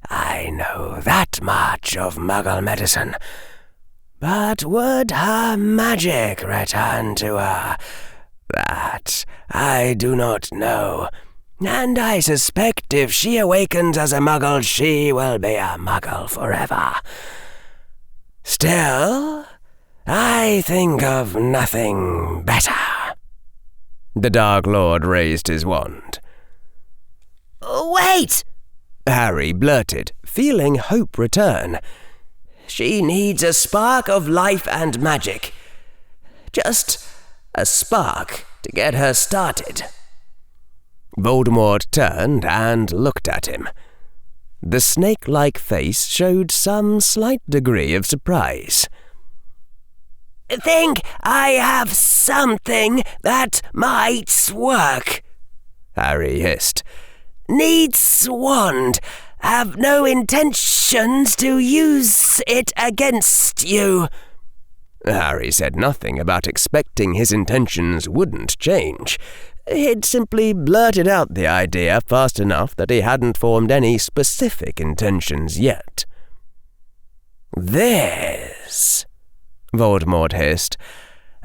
I know that much of Muggle medicine. But would her magic return to her? That I do not know. And I suspect if she awakens as a Muggle, she will be a Muggle forever. Still, I think of nothing better. The Dark Lord raised his wand. Wait! Harry blurted, feeling hope return. She needs a spark of life and magic. Just a spark to get her started. Voldemort turned and looked at him. The snake-like face showed some slight degree of surprise. Think I have something that might work, Harry hissed. Needs wand. Have no intentions to use it against you. Harry said nothing about expecting his intentions wouldn't change. He'd simply blurted out the idea fast enough that he hadn't formed any specific intentions yet. This, Voldemort hissed,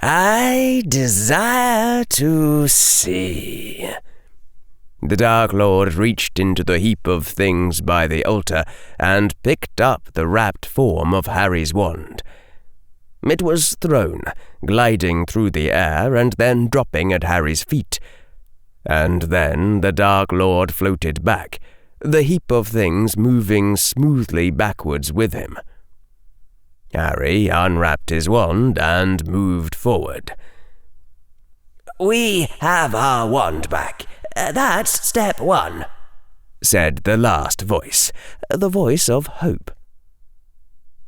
I desire to see. The Dark Lord reached into the heap of things by the altar and picked up the wrapped form of Harry's wand. It was thrown, gliding through the air and then dropping at Harry's feet. And then the Dark Lord floated back, the heap of things moving smoothly backwards with him. Harry unwrapped his wand and moved forward. We have our wand back. That's step 1, said the last voice, the voice of hope.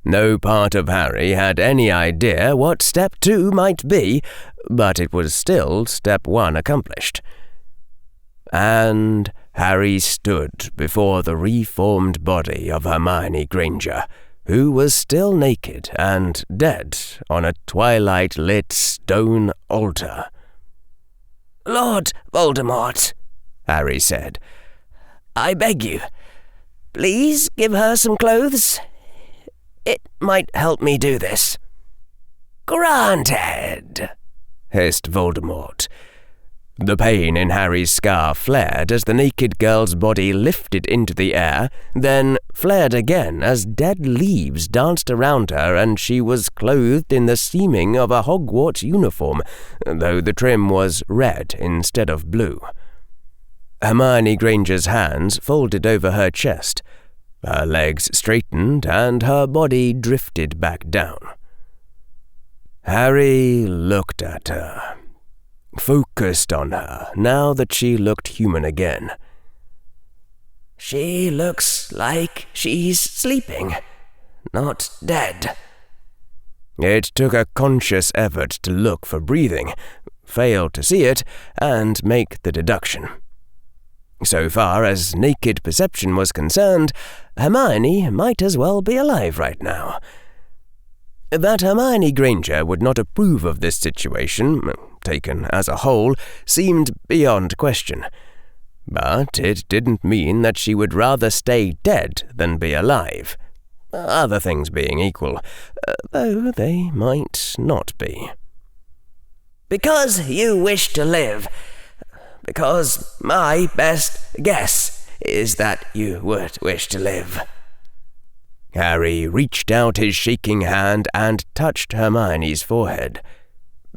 No part of Harry had any idea what step 2 might be, but it was still step 1 accomplished. And Harry stood before the reformed body of Hermione Granger, who was still naked and dead on a twilight-lit stone altar. Lord Voldemort, Harry said, I beg you, please give her some clothes. It might help me do this. Granted, hissed Voldemort. The pain in Harry's scar flared as the naked girl's body lifted into the air, then flared again as dead leaves danced around her and she was clothed in the seeming of a Hogwarts uniform, though the trim was red instead of blue. Hermione Granger's hands folded over her chest. Her legs straightened and her body drifted back down. Harry looked at her, focused on her now that she looked human again. She looks like she's sleeping, not dead. It took a conscious effort to look for breathing, fail to see it, and make the deduction. So far as naked perception was concerned, Hermione might as well be alive right now. That Hermione Granger would not approve of this situation, taken as a whole, seemed beyond question. But it didn't mean that she would rather stay dead than be alive. Other things being equal, though they might not be. Because you wish to live. Because my best guess is that you would wish to live. Harry reached out his shaking hand and touched Hermione's forehead.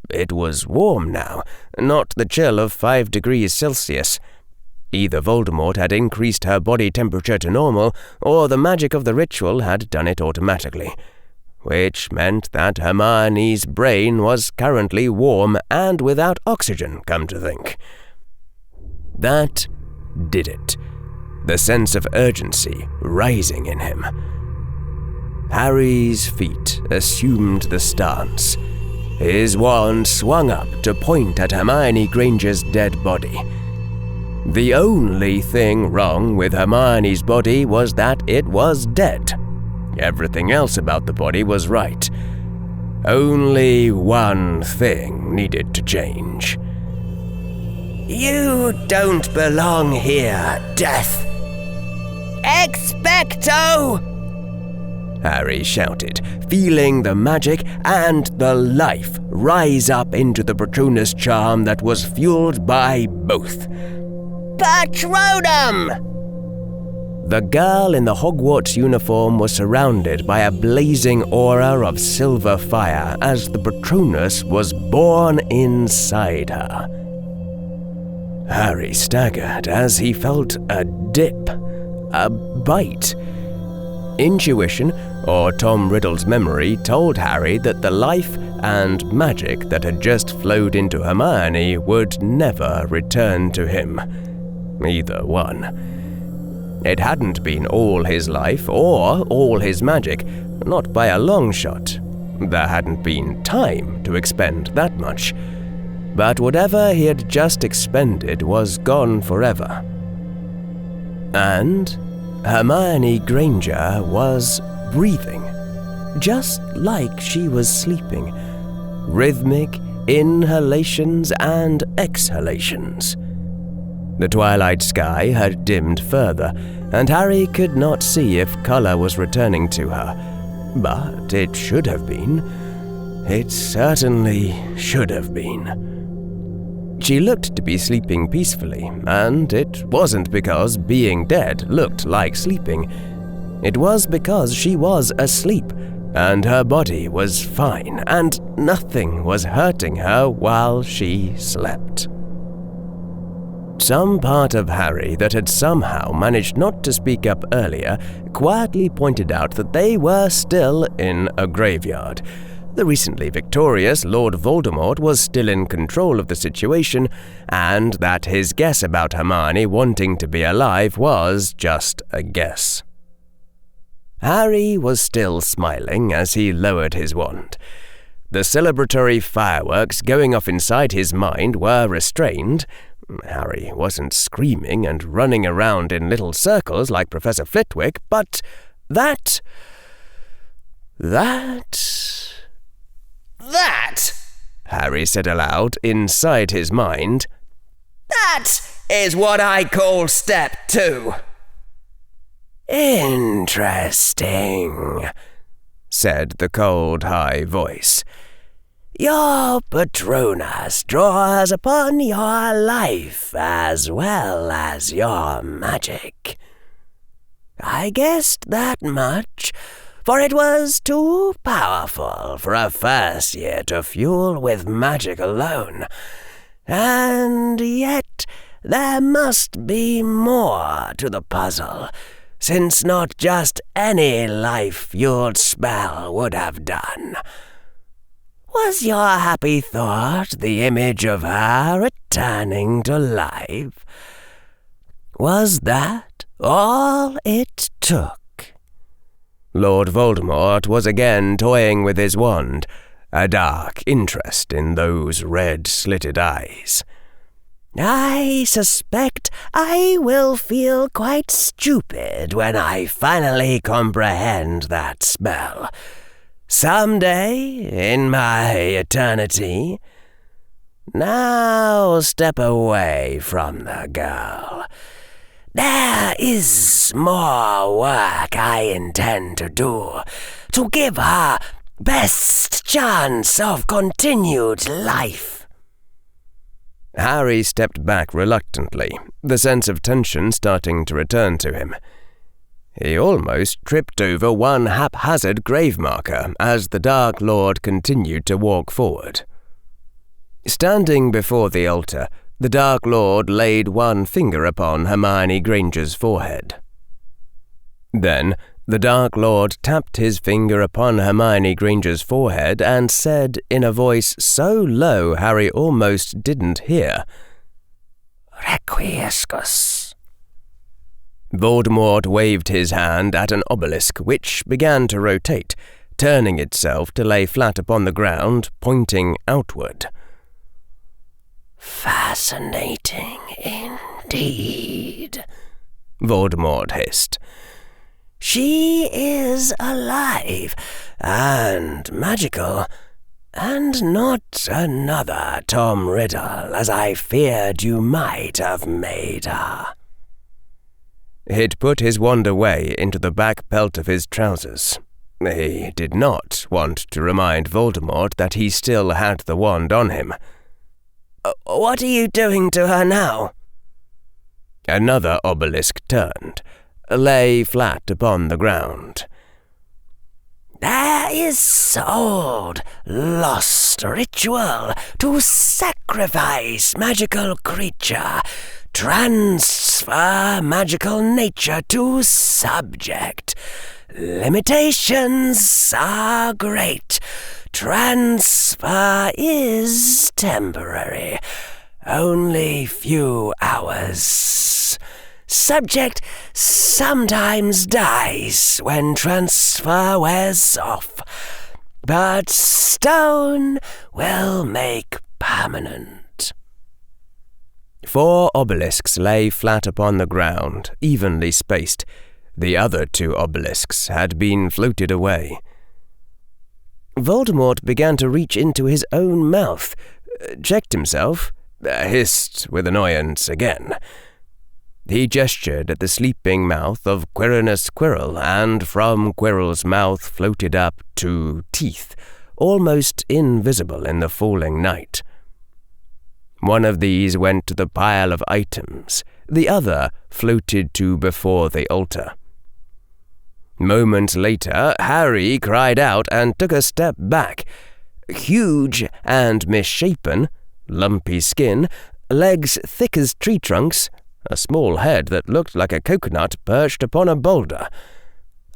It was warm now, not the chill of 5 degrees Celsius. Either Voldemort had increased her body temperature to normal, or the magic of the ritual had done it automatically, which meant that Hermione's brain was currently warm and without oxygen, come to think. That did it, the sense of urgency rising in him. Harry's feet assumed the stance. His wand swung up to point at Hermione Granger's dead body. The only thing wrong with Hermione's body was that it was dead. Everything else about the body was right. Only one thing needed to change. You don't belong here, Death. Expecto! Harry shouted, feeling the magic and the life rise up into the Patronus charm that was fueled by both. Patronum! The girl in the Hogwarts uniform was surrounded by a blazing aura of silver fire as the Patronus was born inside her. Harry staggered as he felt a dip, a bite. Intuition, or Tom Riddle's memory, told Harry that the life and magic that had just flowed into Hermione would never return to him. Either one. It hadn't been all his life or all his magic, not by a long shot. There hadn't been time to expend that much. But whatever he had just expended was gone forever. And Hermione Granger was breathing, just like she was sleeping. Rhythmic inhalations and exhalations. The twilight sky had dimmed further, and Harry could not see if color was returning to her. But it should have been. It certainly should have been. She looked to be sleeping peacefully, and it wasn't because being dead looked like sleeping. It was because she was asleep, and her body was fine, and nothing was hurting her while she slept. Some part of Harry that had somehow managed not to speak up earlier quietly pointed out that they were still in a graveyard. The recently victorious Lord Voldemort was still in control of the situation, and that his guess about Hermione wanting to be alive was just a guess. Harry was still smiling as he lowered his wand. The celebratory fireworks going off inside his mind were restrained. Harry wasn't screaming and running around in little circles like Professor Flitwick, but that, Harry said aloud inside his mind, that is what I call step 2. Interesting, said the cold, high voice. Your Patronus draws upon your life as well as your magic. I guessed that much, for it was too powerful for a first year to fuel with magic alone. And yet there must be more to the puzzle, since not just any life-fueled spell would have done. Was your happy thought the image of her returning to life? Was that all it took? Lord Voldemort was again toying with his wand, a dark interest in those red-slitted eyes. I suspect I will feel quite stupid when I finally comprehend that spell. Someday, in my eternity. Now step away from the girl. There is more work I intend to do to give her best chance of continued life. Harry stepped back reluctantly, the sense of tension starting to return to him. He almost tripped over one haphazard grave marker as the Dark Lord continued to walk forward. Standing before the altar, the Dark Lord laid one finger upon Hermione Granger's forehead. Then the Dark Lord tapped his finger upon Hermione Granger's forehead and said in a voice so low Harry almost didn't hear, "Requiescus." Voldemort waved his hand at an obelisk which began to rotate, turning itself to lay flat upon the ground, pointing outward. "Fascinating indeed," Voldemort hissed. "She is alive and magical, and not another Tom Riddle as I feared you might have made her." He'd put his wand away into the back belt of his trousers. He did not want to remind Voldemort that he still had the wand on him. "What are you doing to her now?" Another obelisk turned, lay flat upon the ground. "There is old, lost ritual to sacrifice magical creature, transfer magical nature to subject. Limitations are great. Transfer is temporary, only few hours. Subject sometimes dies when transfer wears off, but stone will make permanent." 4 obelisks lay flat upon the ground, evenly spaced. The other 2 obelisks had been floated away. Voldemort began to reach into his own mouth, checked himself, hissed with annoyance again. He gestured at the sleeping mouth of Quirinus Quirrell, and from Quirrell's mouth floated up 2 teeth, almost invisible in the falling night. One of these went to the pile of items, the other floated to before the altar. Moments later, Harry cried out and took a step back. Huge and misshapen, lumpy skin, legs thick as tree trunks, a small head that looked like a coconut perched upon a boulder.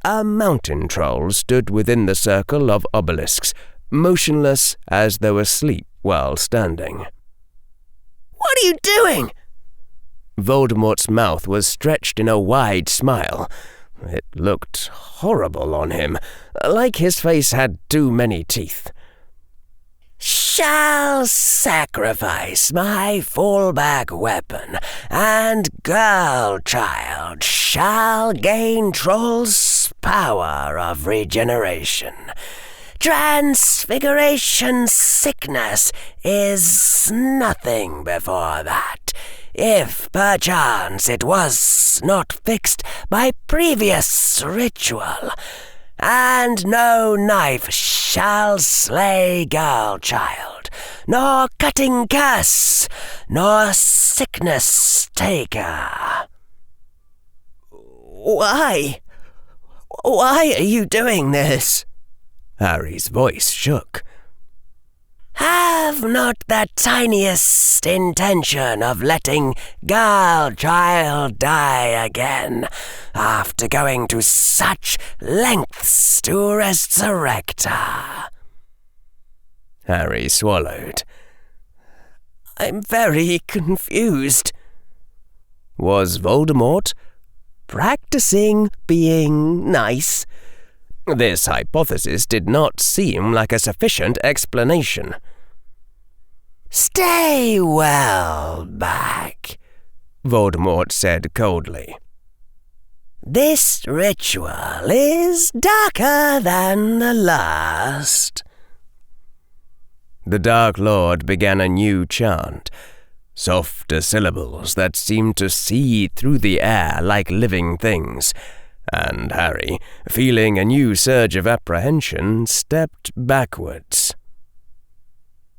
A mountain troll stood within the circle of obelisks, motionless as though asleep while standing. "What are you doing?" Voldemort's mouth was stretched in a wide smile. It looked horrible on him, like his face had too many teeth. "Shall sacrifice my fallback weapon, and girl child shall gain Troll's power of regeneration. Transfiguration sickness is nothing before that, if perchance it was not fixed by previous ritual. And no knife shall slay girl child, nor cutting curse, nor sickness take her." Why are you doing this?" Harry's voice shook. "Have not the tiniest intention of letting girl child die again, after going to such lengths to resurrect her." Harry swallowed. "I'm very confused." Was Voldemort practicing being nice? This hypothesis did not seem like a sufficient explanation. "Stay well back," Voldemort said coldly. "This ritual is darker than the last." The Dark Lord began a new chant, softer syllables that seemed to seethe through the air like living things, and Harry, feeling a new surge of apprehension, stepped backwards.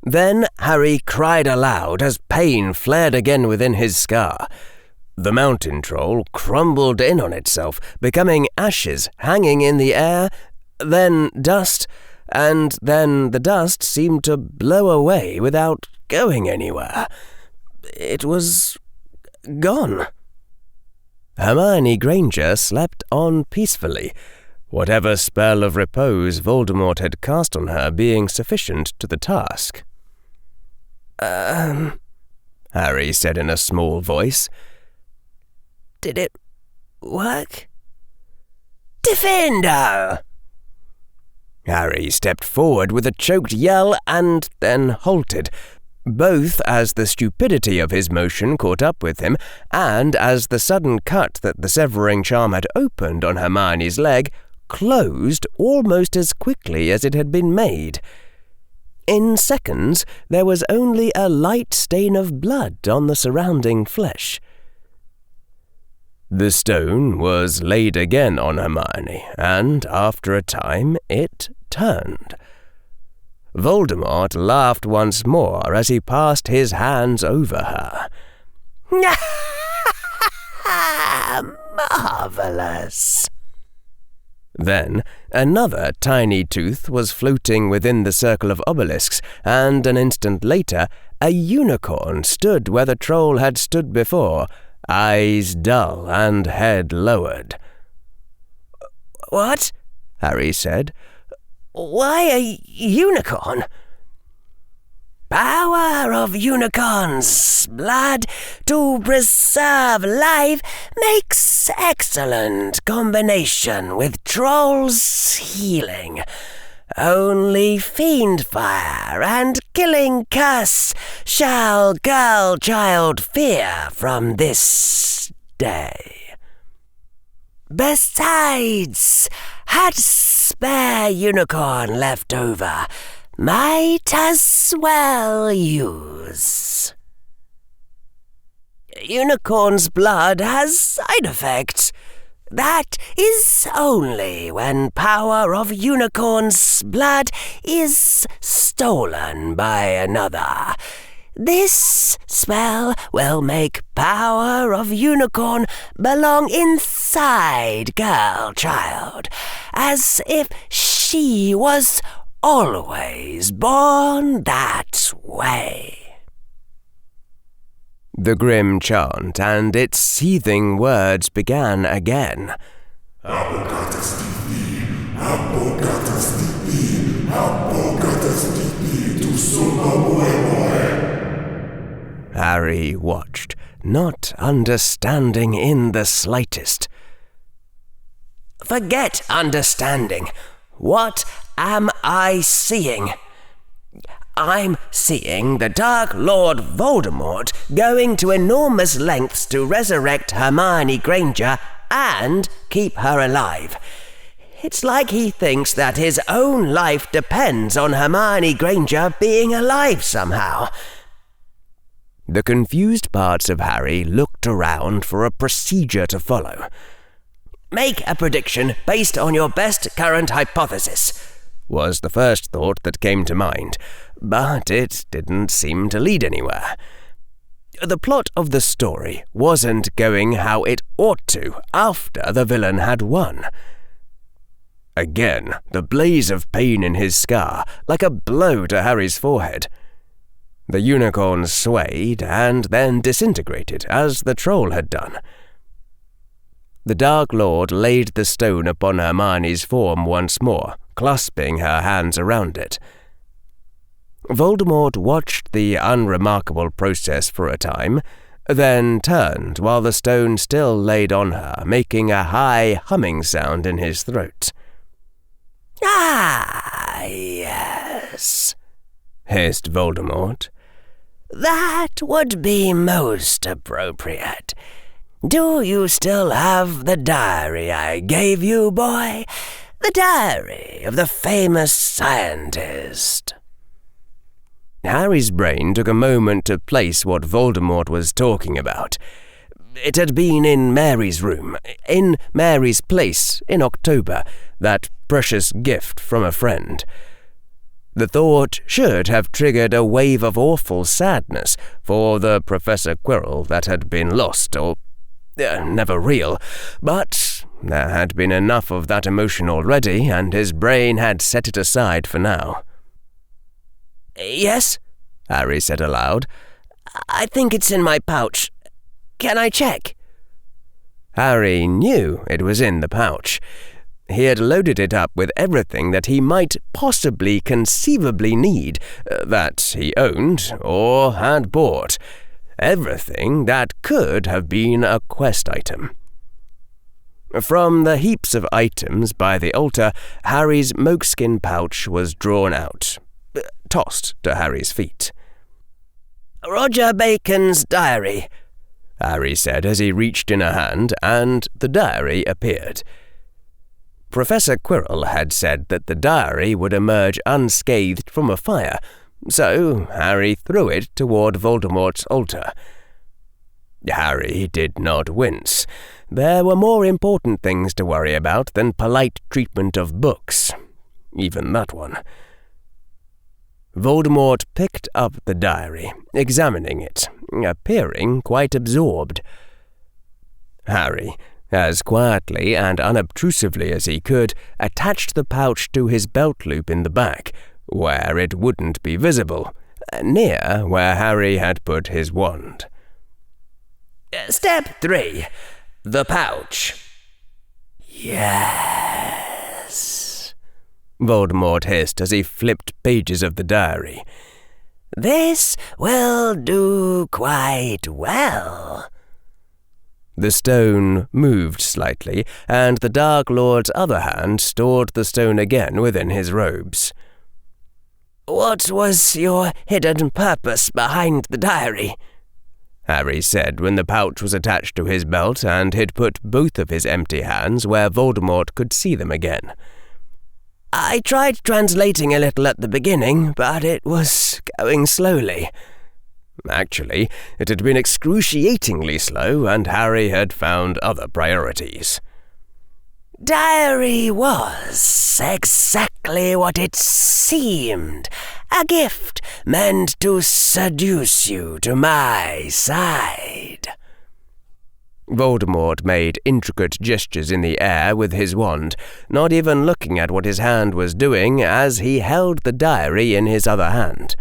Then Harry cried aloud as pain flared again within his scar. The mountain troll crumbled in on itself, becoming ashes hanging in the air, then dust, and then the dust seemed to blow away without going anywhere. It was gone. Hermione Granger slept on peacefully, whatever spell of repose Voldemort had cast on her being sufficient to the task. Harry said in a small voice. Did it work? Defendo! Harry stepped forward with a choked yell and then halted, both as the stupidity of his motion caught up with him and as the sudden cut that the severing charm had opened on Hermione's leg closed almost as quickly as it had been made. In seconds, there was only a light stain of blood on the surrounding flesh. The stone was laid again on Hermione, and after a time it turned. Voldemort laughed once more as he passed his hands over her. Marvelous! Then another tiny tooth was floating within the circle of obelisks, and an instant later a unicorn stood where the troll had stood before, eyes dull and head lowered. What? Harry said. Why a unicorn? Power of unicorn's blood to preserve life makes excellent combination with troll's healing. Only fiend fire and killing curse shall girl child fear from this day. Besides, had spare unicorn left over, might as well use. Unicorn's blood has side effects. That is only when power of unicorn's blood is stolen by another. This spell will make power of unicorn belong inside girl child, as if she was always born that way. The grim chant and its seething words began again. Harry watched, not understanding in the slightest. Forget understanding. What am I seeing? I'm seeing the Dark Lord Voldemort going to enormous lengths to resurrect Hermione Granger and keep her alive. It's like he thinks that his own life depends on Hermione Granger being alive somehow. The confused parts of Harry looked around for a procedure to follow. Make a prediction based on your best current hypothesis, was the first thought that came to mind, but it didn't seem to lead anywhere. The plot of the story wasn't going how it ought to after the villain had won. Again, the blaze of pain in his scar, like a blow to Harry's forehead. The unicorn swayed and then disintegrated, as the troll had done. The Dark Lord laid the stone upon Hermione's form once more, clasping her hands around it. Voldemort watched the unremarkable process for a time, then turned while the stone still laid on her, making a high humming sound in his throat. Ah, yes, hissed Voldemort. That would be most appropriate. Do you still have the diary I gave you, boy? The diary of the famous scientist. Harry's brain took a moment to place what Voldemort was talking about. It had been in Mary's room, in Mary's place, in October, that precious gift from a friend. The thought should have triggered a wave of awful sadness for the Professor Quirrell that had been lost, or Never real, but there had been enough of that emotion already, and his brain had set it aside for now. "Yes?" Harry said aloud. "I think it's in my pouch. Can I check?" Harry knew it was in the pouch. He had loaded it up with everything that he might possibly conceivably need, that he owned or had bought. Everything that could have been a quest item. From the heaps of items by the altar, Harry's mokeskin pouch was drawn out, tossed to Harry's feet. "Roger Bacon's diary," Harry said as he reached in a hand, and the diary appeared. Professor Quirrell had said that the diary would emerge unscathed from a fire, so Harry threw it toward Voldemort's altar. Harry did not wince. There were more important things to worry about than polite treatment of books, even that one. Voldemort picked up the diary, examining it, appearing quite absorbed. Harry, as quietly and unobtrusively as he could, attached the pouch to his belt loop in the back, where it wouldn't be visible, near where Harry had put his wand. "Step 3. The pouch." "Yes," Voldemort hissed as he flipped pages of the diary. "This will do quite well." The stone moved slightly, and the Dark Lord's other hand stored the stone again within his robes. "What was your hidden purpose behind the diary?" Harry said when the pouch was attached to his belt and he'd put both of his empty hands where Voldemort could see them again. "I tried translating a little at the beginning, but it was going slowly." Actually, it had been excruciatingly slow, and Harry had found other priorities. "Diary was exactly what it seemed. A gift meant to seduce you to my side." Voldemort made intricate gestures in the air with his wand, not even looking at what his hand was doing as he held the diary in his other hand.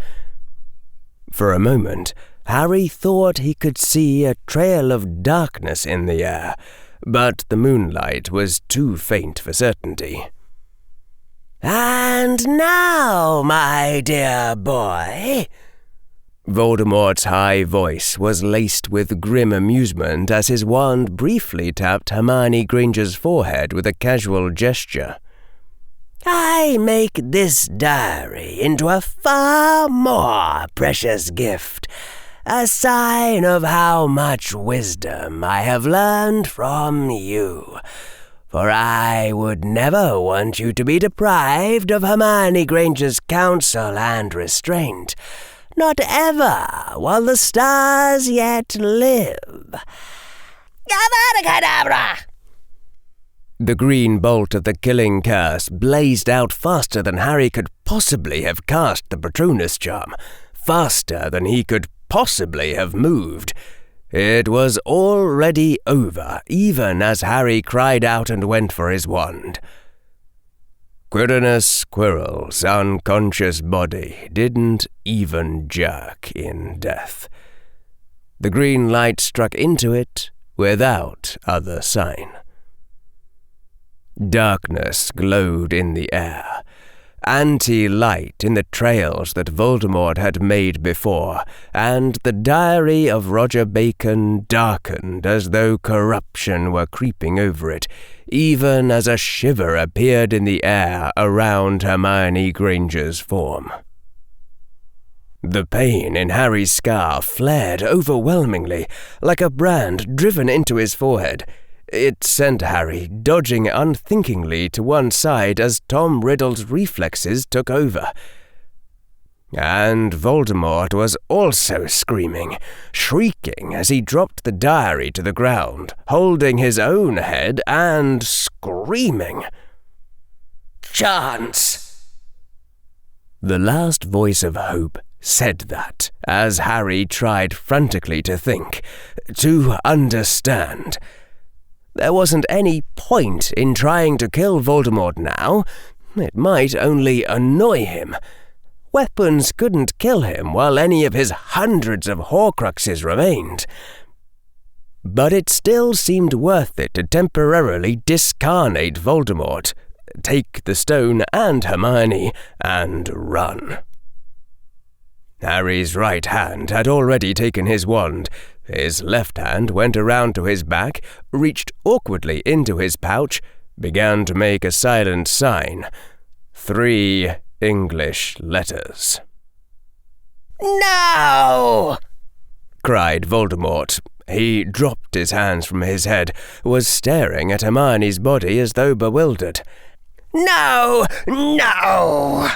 For a moment, Harry thought he could see a trail of darkness in the air, but the moonlight was too faint for certainty. "And now, my dear boy," Voldemort's high voice was laced with grim amusement as his wand briefly tapped Hermione Granger's forehead with a casual gesture. "I make this diary into a far more precious gift, a sign of how much wisdom I have learned from you. For I would never want you to be deprived of Hermione Granger's counsel and restraint, not ever while the stars yet live. Avada Kedavra!" The green bolt of the killing curse blazed out faster than Harry could possibly have cast the Patronus charm, faster than he could possibly have moved. It was already over, even as Harry cried out and went for his wand. Quirinus Quirrell's unconscious body didn't even jerk in death. The green light struck into it without other sign. Darkness glowed in the air, anti-light in the trails that Voldemort had made before, and the diary of Roger Bacon darkened as though corruption were creeping over it, even as a shiver appeared in the air around Hermione Granger's form. The pain in Harry's scar flared overwhelmingly, like a brand driven into his forehead. It sent Harry dodging unthinkingly to one side as Tom Riddle's reflexes took over. And Voldemort was also screaming, shrieking as he dropped the diary to the ground, holding his own head and screaming. "Chance!" The last voice of hope said that as Harry tried frantically to think, to understand. There wasn't any point in trying to kill Voldemort now. It might only annoy him. Weapons couldn't kill him while any of his hundreds of Horcruxes remained. But it still seemed worth it to temporarily discarnate Voldemort, take the stone and Hermione, and run. Harry's right hand had already taken his wand. His left hand went around to his back, reached awkwardly into his pouch, began to make a silent sign. 3 English letters. No! cried Voldemort. He dropped his hands from his head, was staring at Hermione's body as though bewildered. No! No!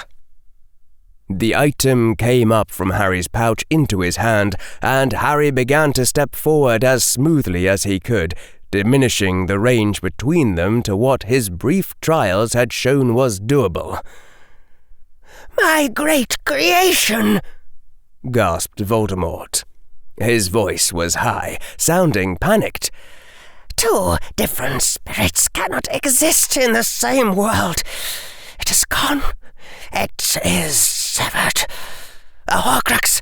The item came up from Harry's pouch into his hand, and Harry began to step forward as smoothly as he could, diminishing the range between them to what his brief trials had shown was doable. My great creation! gasped Voldemort. His voice was high, sounding panicked. 2 different spirits cannot exist in the same world. It is gone. It is severed. A Horcrux.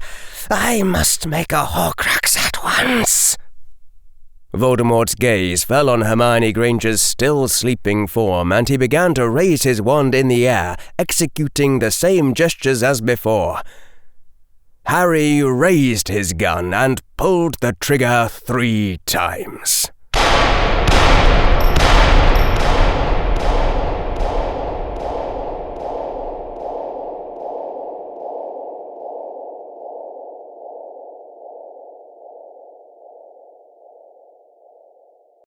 I must make a Horcrux at once. Voldemort's gaze fell on Hermione Granger's still sleeping form, and he began to raise his wand in the air, executing the same gestures as before. Harry raised his gun and pulled the trigger 3 times.